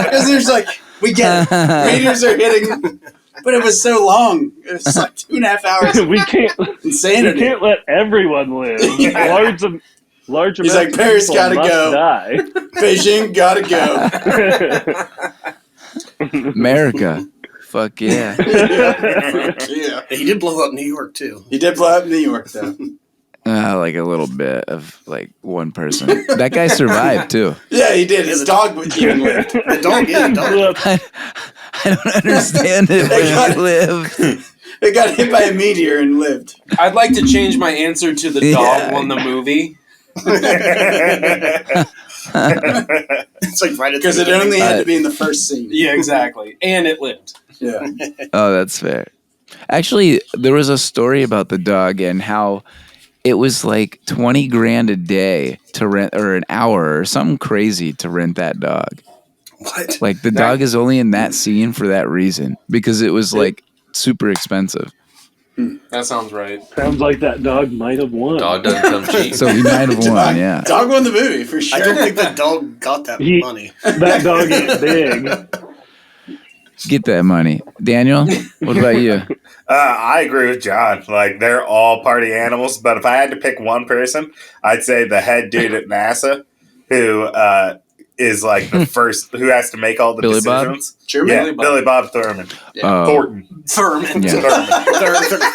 Because there's like, we get it. Meteors are hitting. But it was so long. It was like 2.5 hours. We can't insanity. We can't let everyone live. Yeah. Large He's amounts like, Paris of gotta people go. Die. Beijing gotta go. America. Fuck yeah. Yeah. He did blow up New York, too. He did blow up New York, though. Like a little bit of like one person. That guy survived too. Yeah, he did. His dog even lived. The dog lived. I don't understand it, but he lived. It got hit by a meteor and lived. I'd like to change my answer to the dog won the movie. It's like right at because it only had to be in the first scene. Yeah, exactly, and it lived. Yeah. Oh, that's fair. Actually, there was a story about the dog and how it was like $20,000 a day to rent, or an hour, or something crazy to rent that dog. What? Like the dog is only in that scene for that reason because it was like super expensive. That sounds right. Sounds like that dog might have won. Dog doesn't come cheap. So he might have won, yeah. Dog won the movie for sure. I don't think the dog got that money. That dog ain't big. Get that money. Daniel, what about you? I agree with John. Like, they're all party animals, but if I had to pick one person, I'd say the head dude at NASA who is like the first, who has to make all the Billy decisions. Bob? Sure, yeah, Billy Bob Thurman. Yeah. Thornton. Thurman. Yeah.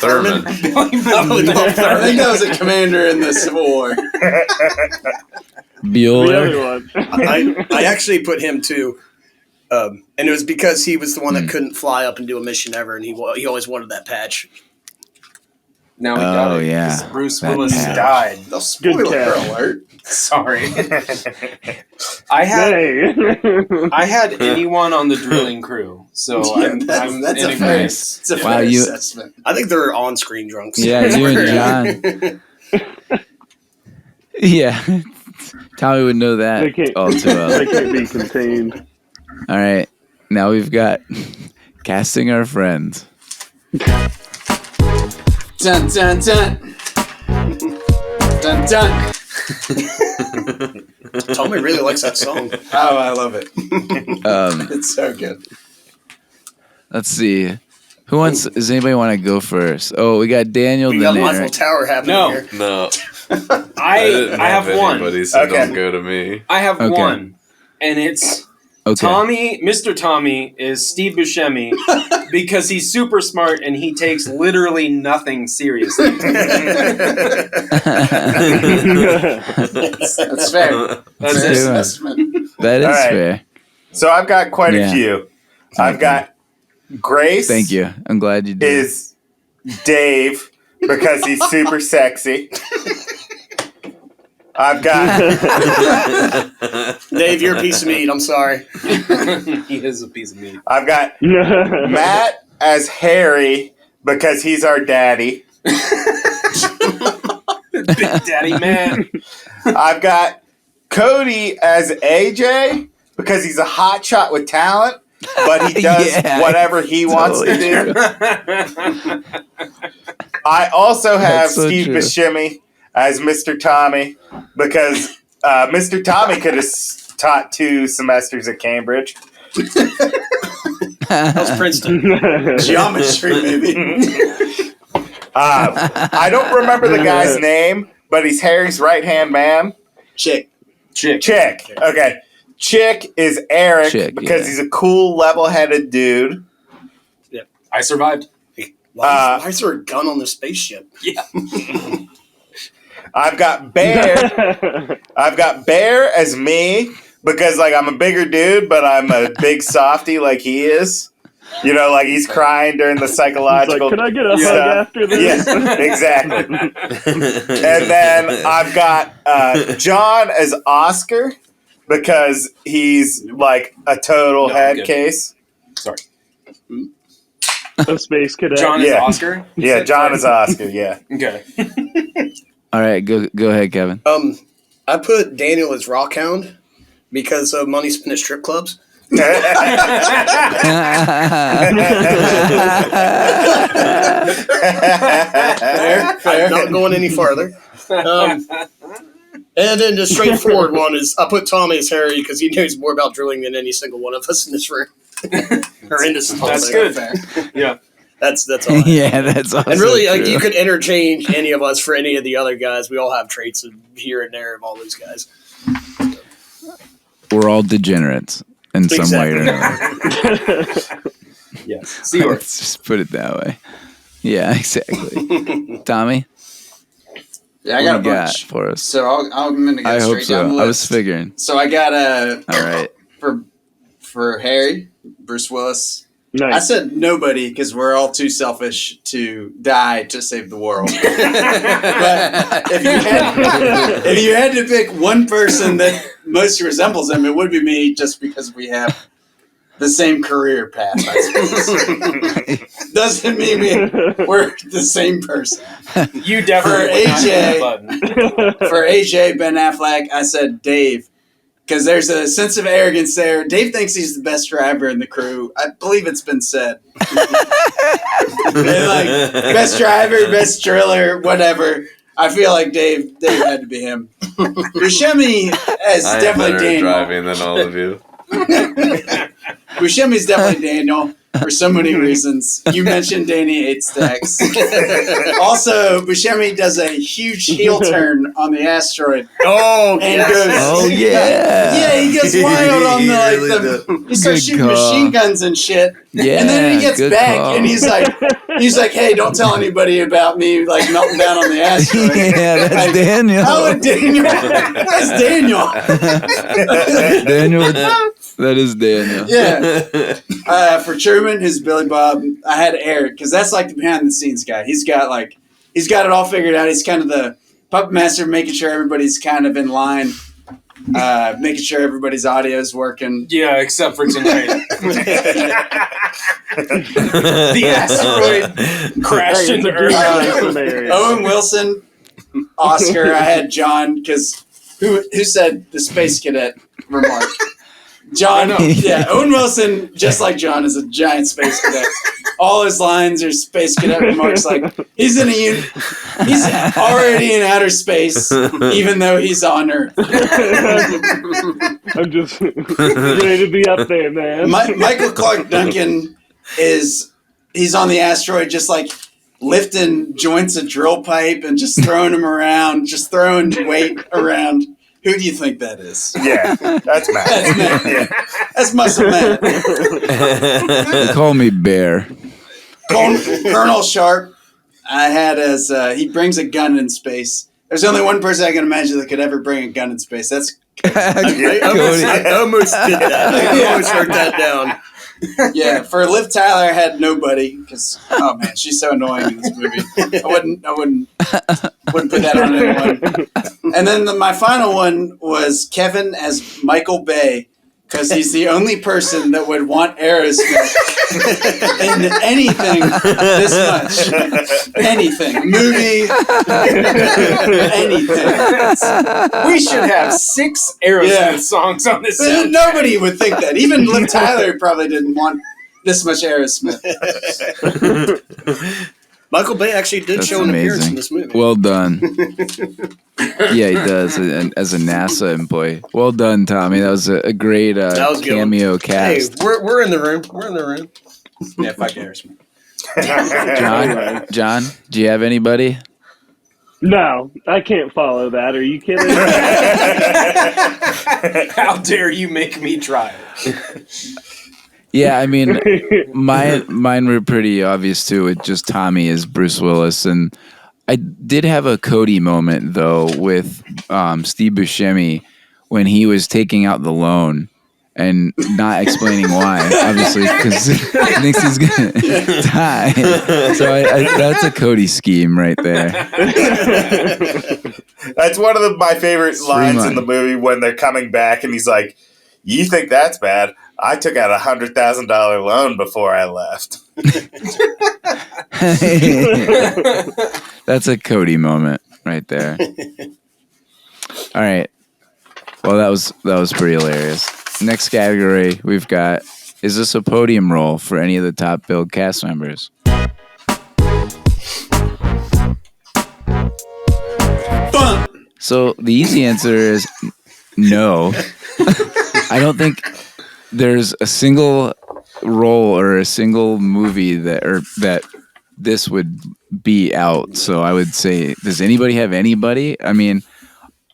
Thurman. I think that was a commander in the Civil War. Bueller. The other one. I actually put him too. And it was because he was the one that couldn't fly up and do a mission ever, and he always wanted that patch. Now we got it. Yeah. because Bruce That Willis patch. died. The spoiler catch. alert. Sorry. I had I had anyone on the drilling crew, so Yeah, I'm that's in a fair, agreement. it's a Wow, fair you- assessment. I think they're on-screen drunks. Yeah, you and John. Yeah. Tommy would know that They can't, all too well. they can't be contained. All right. Now we've got casting our friends. Dun dun dun. Dun dun. Tommy really likes that song. Oh, I love it. Um, It's so good. let's see. Does anybody want to go first? Oh, we got Daniel. We then got Eiffel Eric. Tower happening No. here. No. I didn't have one. anybody, so Okay. don't go to me. I have Okay. one, and it's Okay. Tommy. Mr. Tommy is Steve Buscemi because he's super smart and he takes literally nothing seriously. That's fair. That's Fair it. enough. Assessment. That is All right. fair. So I've got quite Yeah. a few. I've got Grace. Thank you. I'm glad you did. Is Dave because he's super sexy. I've got Dave, you're a piece of meat. I'm sorry. He is a piece of meat. I've got Matt as Harry because he's our daddy. Big Daddy Man. I've got Cody as AJ because he's a hotshot with talent, but he does whatever he wants to do. I also have Steve Buscemi as Mr. Tommy because Mr. Tommy could have taught 2 semesters at Cambridge. That was Princeton. Geometry, maybe. I don't remember the guy's name, but he's Harry's right-hand man. Chick. Okay. Chick is Eric because he's a cool, level-headed dude. Yeah. I survived. Why is there a gun on the spaceship? Yeah. I've got Bear. As me because like I'm a bigger dude, but I'm a big softy like he is. You know, like he's crying during the psychological. Like, can I get a hug after this? Yeah, exactly. And then I've got John as Oscar because he's like a total head case. Sorry. A space cadet. John is Oscar? Yeah, John is Oscar, yeah. Okay. All right, go ahead, Kevin. I put Daniel as Rockhound because of money spent at strip clubs. Fair. I'm not going any farther. And then the straightforward one is I put Tommy as Harry because he knows more about drilling than any single one of us in this room. Or in this whole That's thing. good. Yeah. That's all. Yeah, that's awesome. And really, like, you could interchange any of us for any of the other guys. We all have traits of here and there of all those guys. We're all degenerates in some way or another. Yes. Let's just put it that way. Yeah, exactly. Tommy? Yeah, I got a What do you bunch got for us. So I'm going to go I hope straight down the so. list. I was figuring. So I got All right. for Harry, Bruce Willis. Nice. I said nobody because we're all too selfish to die to save the world. But if you had to pick one person that most resembles him, it would be me, just because we have the same career path, I suppose. Doesn't mean we're the same person. You definitely for AJ, Ben Affleck, I said Dave. Because there's a sense of arrogance there. Dave thinks he's the best driver in the crew. I believe it's been said. Best driver, best driller, whatever. I feel like Dave had to be him. Buscemi is definitely Daniel. Driving than all of you. Buscemi's definitely Daniel for so many reasons. You mentioned Danny 8 Stacks. Also, Buscemi does a huge heel turn on the asteroid. Oh, and goes, yeah, he goes wild on he starts shooting machine guns and shit. Yeah, and then he gets back and he's like, hey, don't tell anybody about me like melting down on the asteroid. Yeah, that's Daniel. How would Daniel? That's Daniel. Daniel. That is Daniel. Yeah. For Truman, who's Billy Bob, I had Eric because that's like the behind the scenes guy. He's got it all figured out. He's kind of the puppet master, making sure everybody's kind of in line, making sure everybody's audio is working. Yeah, except for tonight. The asteroid crashed into Earth. Owen Wilson, Oscar. I had John because who said the space cadet remark? John, Owen Wilson, just like John, is a giant space cadet. All his lines are space cadet remarks. Like he's already in outer space, even though he's on Earth. I'm just ready to be up there, man. Michael Clark Duncan he's on the asteroid, just like lifting joints of drill pipe and just throwing them around, just throwing weight around. Who do you think that is? Yeah, that's Matt. That's Matt. Yeah. That's Muscle Matt. They call me Bear. Colonel Sharp, I had as he brings a gun in space. There's only one person I can imagine that could ever bring a gun in space. That's I almost did that. I almost wrote that down. Yeah, for Liv Tyler, I had nobody because man, she's so annoying in this movie. I wouldn't put that on anyone. And then my final one was Kevin as Michael Bay Because he's the only person that would want Aerosmith in anything this much. Anything. Movie. Anything. We should have 6 Aerosmith songs on this soundtrack. Nobody would think that. Even Liv Tyler probably didn't want this much Aerosmith. Michael Bay actually did show an appearance in this movie. Well done. Yeah, he does as a NASA employee. Well done, Tommy. That was a great cameo cast. Hey, we're in the room. We're in the room. Yeah, fuck Aerosmith. John, do you have anybody? No, I can't follow that. Are you kidding? How dare you make me try? Yeah, I mean, mine were pretty obvious too. With just Tommy as Bruce Willis, and I did have a Cody moment though with Steve Buscemi when he was taking out the loan and not explaining why. Obviously, because he thinks he's gonna die. So that's a Cody scheme right there. That's one of my favorite lines in the movie when they're coming back, and he's like, "You think that's bad? I took out $100,000 loan before I left." That's a Cody moment right there. All right. Well, that was pretty hilarious. Next category we've got, is this a podium role for any of the top billed cast members? So the easy answer is no. I don't think there's a single role or a single movie that this would be out. So I would say, does anybody have anybody? I mean,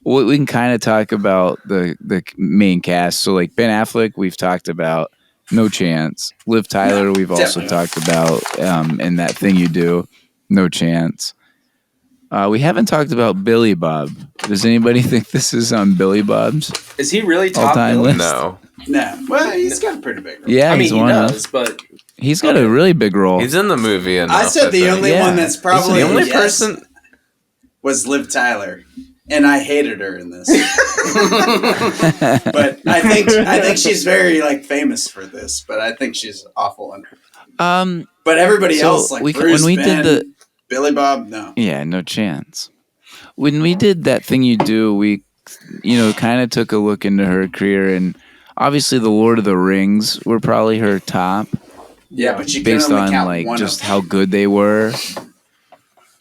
we can kind of talk about the main cast. So like Ben Affleck, we've talked about, no chance. Liv Tyler, we've also talked about, in That Thing You Do, no chance. We haven't talked about Billy Bob. Does anybody think this is on Billy Bob's? Is he really top all-time billed? list? No. Well, he's got a pretty big role. Yeah, I mean, he's he one does, of. but He's got a really big role. He's in the movie enough. I said the only one that's probably the only person was Liv Tyler, and I hated her in this. But I think she's very famous for this. But I think she's awful in her. But everybody else, like Bruce, when we Ben, did Billy Bob, no. Yeah, no chance. When we did That Thing You Do, we, kind of took a look into her career, and obviously the Lord of the Rings were probably her top. Yeah, but you can based only on count one just of how good they were.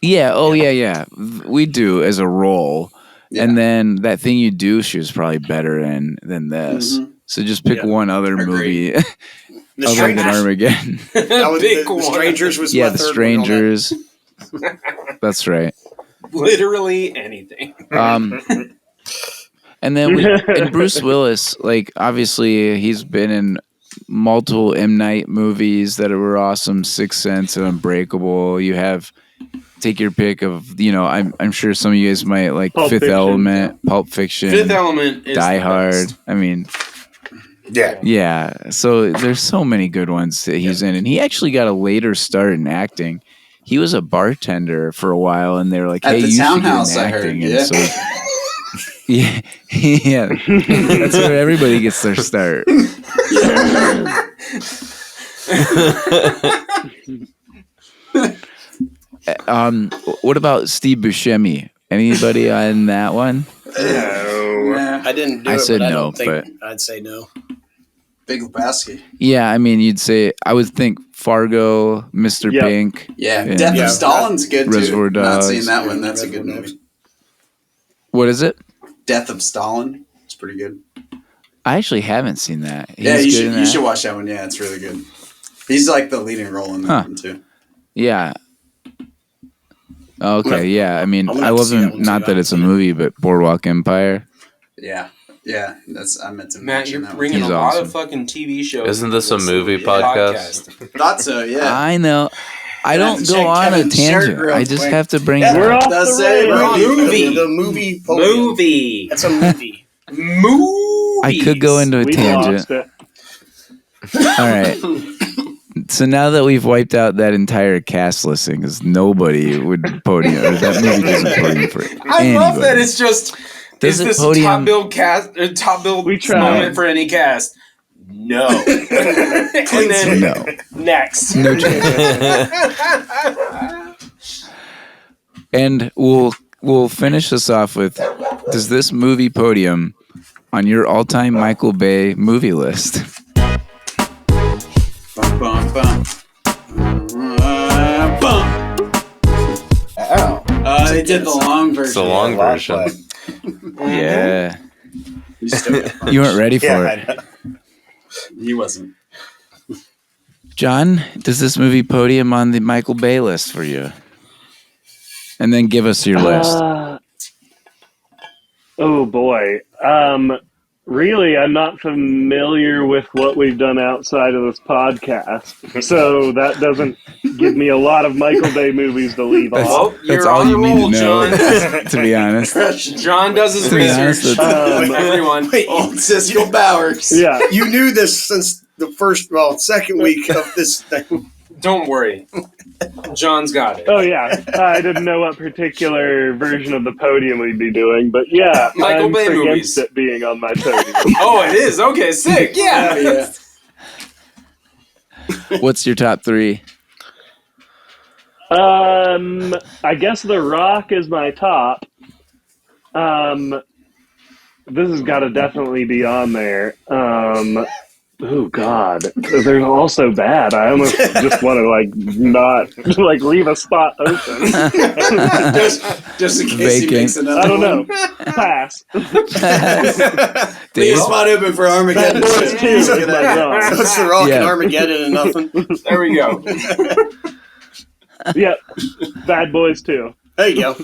Yeah. Oh yeah. We do as a role, and then That Thing You Do, she was probably better in than this. Mm-hmm. So just pick one other movie other than Armageddon. The Strangers was my The third Strangers. That's right. literally anything. And then and Bruce Willis, obviously he's been in multiple M. Night movies that were awesome, Sixth Sense and Unbreakable. You have, take your pick of, I'm sure some of you guys might like Pulp Fifth Fiction. Element, Pulp Fiction, Fifth Element is Die the Hard. best. I mean, Yeah. so there's so many good ones that he's in, and he actually got a later start in acting. He was a bartender for a while, and they were like, At "Hey, the you should get Townhouse, in I heard, acting." yeah. And so, yeah, that's where everybody gets their start. What about Steve Buscemi? Anybody on that one? No, I didn't do I it. said but I no, don't think but I'd say no. Big Lebowski. yeah, I mean, you'd say I would think Fargo, Mr. Yep. Pink. Yeah, and Death of Stalin's good too. Reservoir Not Dogs. seen that one. That's a good movie. What is it? Death of Stalin. It's pretty good. I actually haven't seen that. Yeah, He's you good should in you that? should watch that one. Yeah, it's really good. He's like the leading role in that one too. Yeah. Okay, yeah. I mean, I'm gonna I have to love see that him. one Not too. that it's a movie, but Boardwalk Empire. Yeah, that's I meant to Matt, mention you're that one. bringing He's a lot awesome. of fucking TV shows. Isn't into this a movie podcast? Thought so. Yeah. I know. I I'd have don't to go check on a Kevin's shirt tangent. real I just quick. have to bring Yeah, it We're up. off Does the say rails. Movie. The movie podium. Movie. That's a movie. Movies. I could go into a We tangent. lost it. All right. So now that we've wiped out that entire cast listing, because nobody would podium, or that movie doesn't podium for I anybody. love that it's just Does Is it this podium? top billed We tried. moment for any cast? No. And then No. next. No chance. And we'll finish this off with: does this movie podium on your all-time Michael Bay movie list? Bum, bum, bum. Bum. Ow. They did the long version. It's the long version. Yeah. You still got punched. You weren't ready for Yeah, it. I know. He wasn't. John, does this movie podium on the Michael Bay list for you? And then give us your list. Oh boy. Really, I'm not familiar with what we've done outside of this podcast, so that doesn't give me a lot of Michael Bay movies to leave off. Well, That's you're all on you the need roll, to know, John. to be honest. John does his To be honest, research. that's- Everyone. Old Siskel Bowers. Yeah. You knew this since the second week of this thing. Don't worry. John's got it. Oh yeah, I didn't know what particular version of the podium we'd be doing, but yeah, Michael I'm Bay against movies. it being on my podium. Oh, it is? Okay, sick. Yeah. What's your top three? I guess The Rock is my top. This has got to definitely be on there. Oh God, they're all so bad. I almost just want to not leave a spot open. just in case he makes another I don't know. one. Pass. Leave a spot open for Armageddon. So it's The Rock Yeah. and Armageddon and nothing. There we go. Yep. Bad Boys 2. There you go.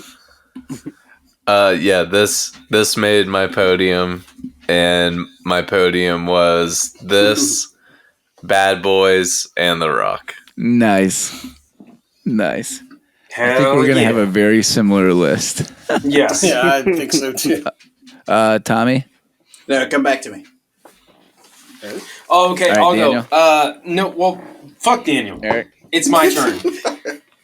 Yeah, this made my podium, and my podium was this, Bad Boys, and The Rock. Nice. I think Hell we're going to yeah. have a very similar list. Yes. Yeah, I think so too. Tommy? No, come back to me. Oh, okay, All right, I'll go. No, well, fuck Daniel. Eric? It's my turn.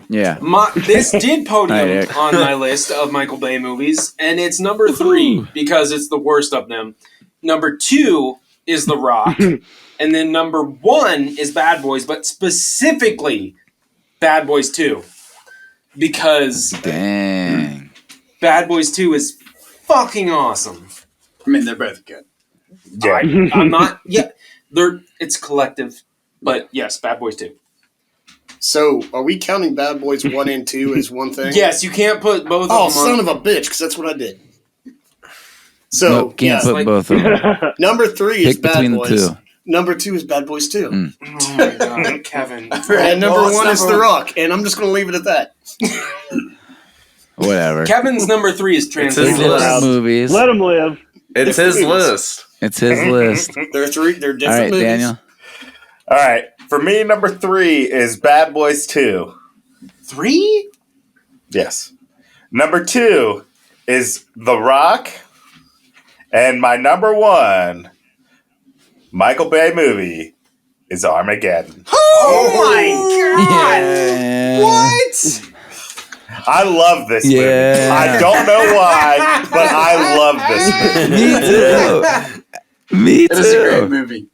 Yeah. This did podium All right, Eric. on my list of Michael Bay movies, and it's number 3 because it's the worst of them. Number 2 is The Rock, and then number 1 is Bad Boys, but specifically Bad Boys 2. Because Dang. Bad Boys 2 is fucking awesome. I mean, they're both good. Yeah. I'm not. Yeah, it's collective, but yes, Bad Boys 2. So, are we counting Bad Boys 1 and 2 as one thing? Yes, you can't put both. Oh, of them son on. of a bitch, because that's what I did. So, Nope, can't put both of them. Number 3 is Pick Bad between the Boys. two. Number 2 is Bad Boys 2. Mm. Oh my god, Kevin. And number Well, it's 1 is number The one. Rock. And I'm just going to leave it at that. Whatever. Kevin's number 3 is his Translation. list. Different movies. Let him live. It's his list. It's his list. They're different All right, movies. Daniel. All right. For me, number 3 is Bad Boys 2. 3? Yes. Number 2 is The Rock. And my number 1 Michael Bay movie is Armageddon. Oh my god! Yeah. What? I love this movie. Yeah. I don't know why, but I love this movie. Me too. Me It is a great too. movie.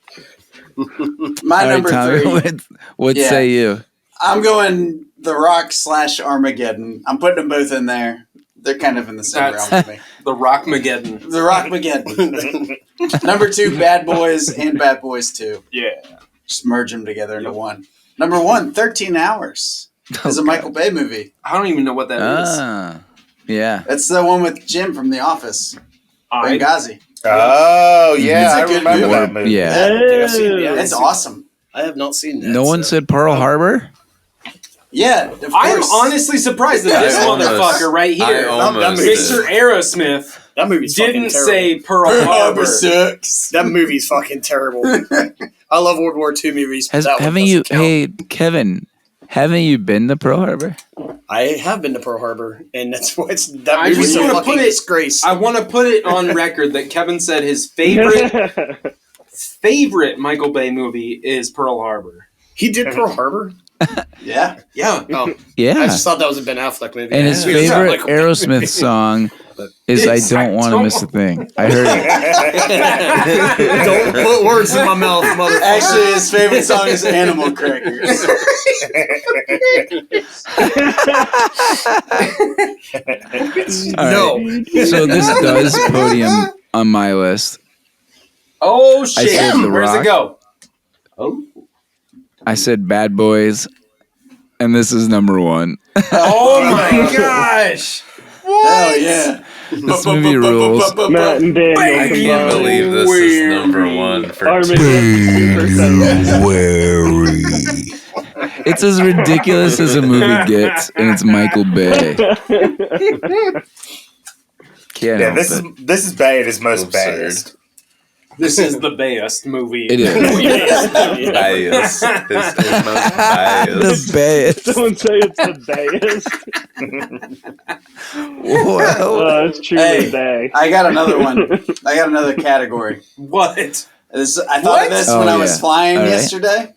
My All right, number Tommy, 3. what Yeah. say you? I'm going The Rock / Armageddon. I'm putting them both in there. They're kind of in the same That's- realm for me. The Rockmageddon. The Rockmageddon. Number 2, Bad Boys and Bad Boys 2. Yeah. Just merge them together into one. Number 1, 13 Hours. Is a Michael Bay movie. I don't even know what that is. Ah, yeah. It's the one with Jim from The Office. Benghazi. Oh, yeah. It's a I good remember movie. that movie. Yeah. It's awesome. I have not seen that. No one said Pearl Harbor? Yeah, of I am course. honestly surprised that this I almost- motherfucker right here, I almost Mr. Aerosmith, That movie's fucking didn't terrible. say Pearl Pearl Harbor. Harbor sucks. That movie's fucking terrible. I love World War II movies. But that one Haven't you? doesn't count. Hey, Kevin, haven't you been to Pearl Harbor? I have been to Pearl Harbor, and that's why that I movie's just a want to fucking put it. disgrace. I want to put it on record that Kevin said his favorite Michael Bay movie is Pearl Harbor. He did Pearl Harbor? Yeah. Yeah. Oh, Yeah. I just thought that was a Ben Affleck movie. And his Yeah. It's not favorite like a Aerosmith song is I don't want to miss a thing. I heard it. Don't put words in my mouth, motherfucker. Actually, his favorite song is Animal Crackers. All right. So this does podium on my list. Oh, I shit. said The Where's Rock. it go? Oh. I said Bad Boys, and this is number one. Oh, my gosh. Hell yeah. This movie rules. Matt and Daniel I can't combined. believe this is number one for Armageddon. It's as ridiculous as a movie gets, and it's Michael Bay. Can't Yeah, help this it. is Bay at his most Absurd. baddest. This is the best movie. It is. bias. His most bias. The Bay. Someone say it's the bayest. Whoa. It's truly Hey, bay. I got another one. I got another category. What? I thought of this when I was flying All right. yesterday.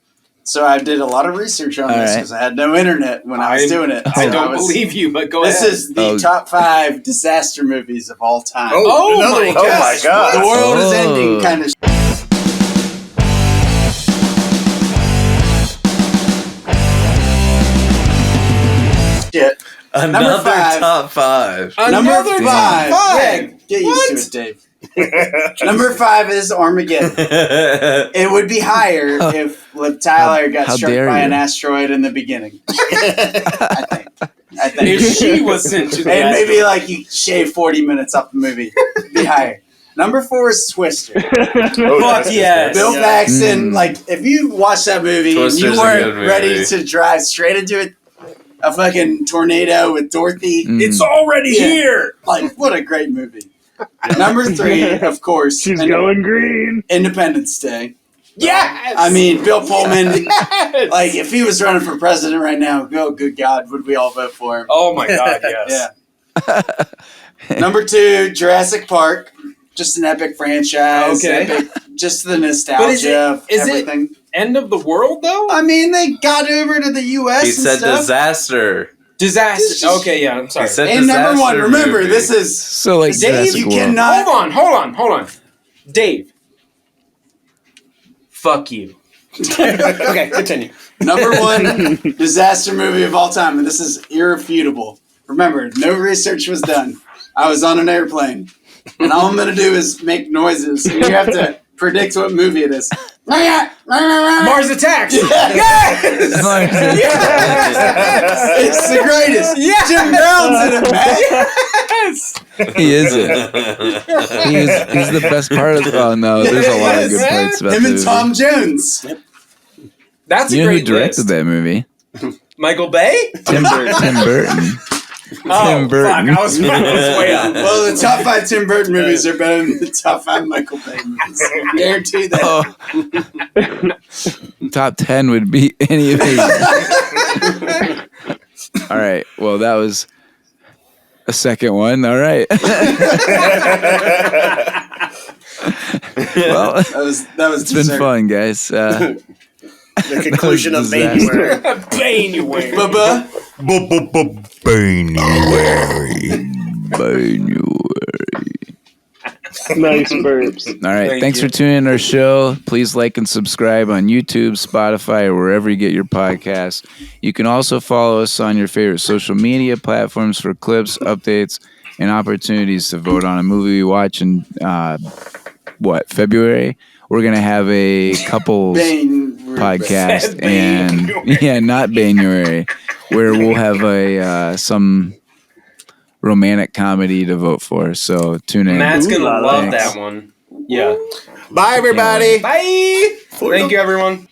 So I did a lot of research on All this right. because I had no internet when I was doing it. I So don't was- believe you, but go This ahead. is the top 5 disaster movies of all time. Oh, another my one. Oh my gosh. god. The world is Oh. ending kind of shit. Another five. top 5. Number Another 5. top five. Yeah, get used to it, Dave. Number 5 is Armageddon. It would be higher if Liv Tyler got how struck dare by you. an asteroid in the beginning. I think. If she was sent to the And maybe like you shave 40 minutes off the movie. It'd be higher. Number 4 is Twister. Fuck yes. Bill Paxton, like if you watch that movie Twister's and you a weren't good movie. ready to drive straight into a fucking tornado with Dorothy, It's already Yeah. here. like what a great movie. Number 3, of course, She's going green. Independence Day. Yes. I mean, Bill Pullman, like if he was running for president right now, oh good God, would we all vote for him? Oh my god, yes. Yeah. Number 2, Jurassic Park. Just an epic franchise. Okay. Epic, just the nostalgia of is it everything. End of the world though? I mean, they got over to the U.S. He and said stuff. disaster. Disaster. Okay, yeah, I'm sorry. He said And number 1, disaster remember, movie. this is So like Dave, Jurassic you World. cannot. Hold on. Dave. Fuck you. Okay, continue. Number 1 disaster movie of all time, and this is irrefutable. Remember, no research was done. I was on an airplane, and all I'm going to do is make noises, and you have to predict what movie it is. Mars Attacks. Yes! It's the greatest. Yes! Jim Brown's in it, man. Yes. He isn't. He's the best part of. Oh no, there's a lot of good parts about Him the and movie. Tom Jones. That's You a know who great directed list. that movie? Michael Bay? Tim Burton. Oh, Tim Burton. fuck, I was way up. Well, the top 5 Tim Burton movies are better than the top 5 Michael Bay movies. Guarantee that. Oh. Top 10 would be any of these. All right. Well, that was a second one. All right. Well, that was it's been dessert. fun, guys. The conclusion of disaster. Banuary. Banuary. Bubba. Nice burps. All right. Thank Thanks you. for tuning in to our show. Please like and subscribe on YouTube, Spotify, or wherever you get your podcasts. You can also follow us on your favorite social media platforms for clips, updates, and opportunities to vote on a movie we watch in, February? We're going to have a couples podcast. And, yeah, not Banuary, where we'll have some romantic comedy to vote for. So tune in. Matt's gonna love Thanks. that one. Yeah. Bye, everybody. Bye. Thank you, everyone.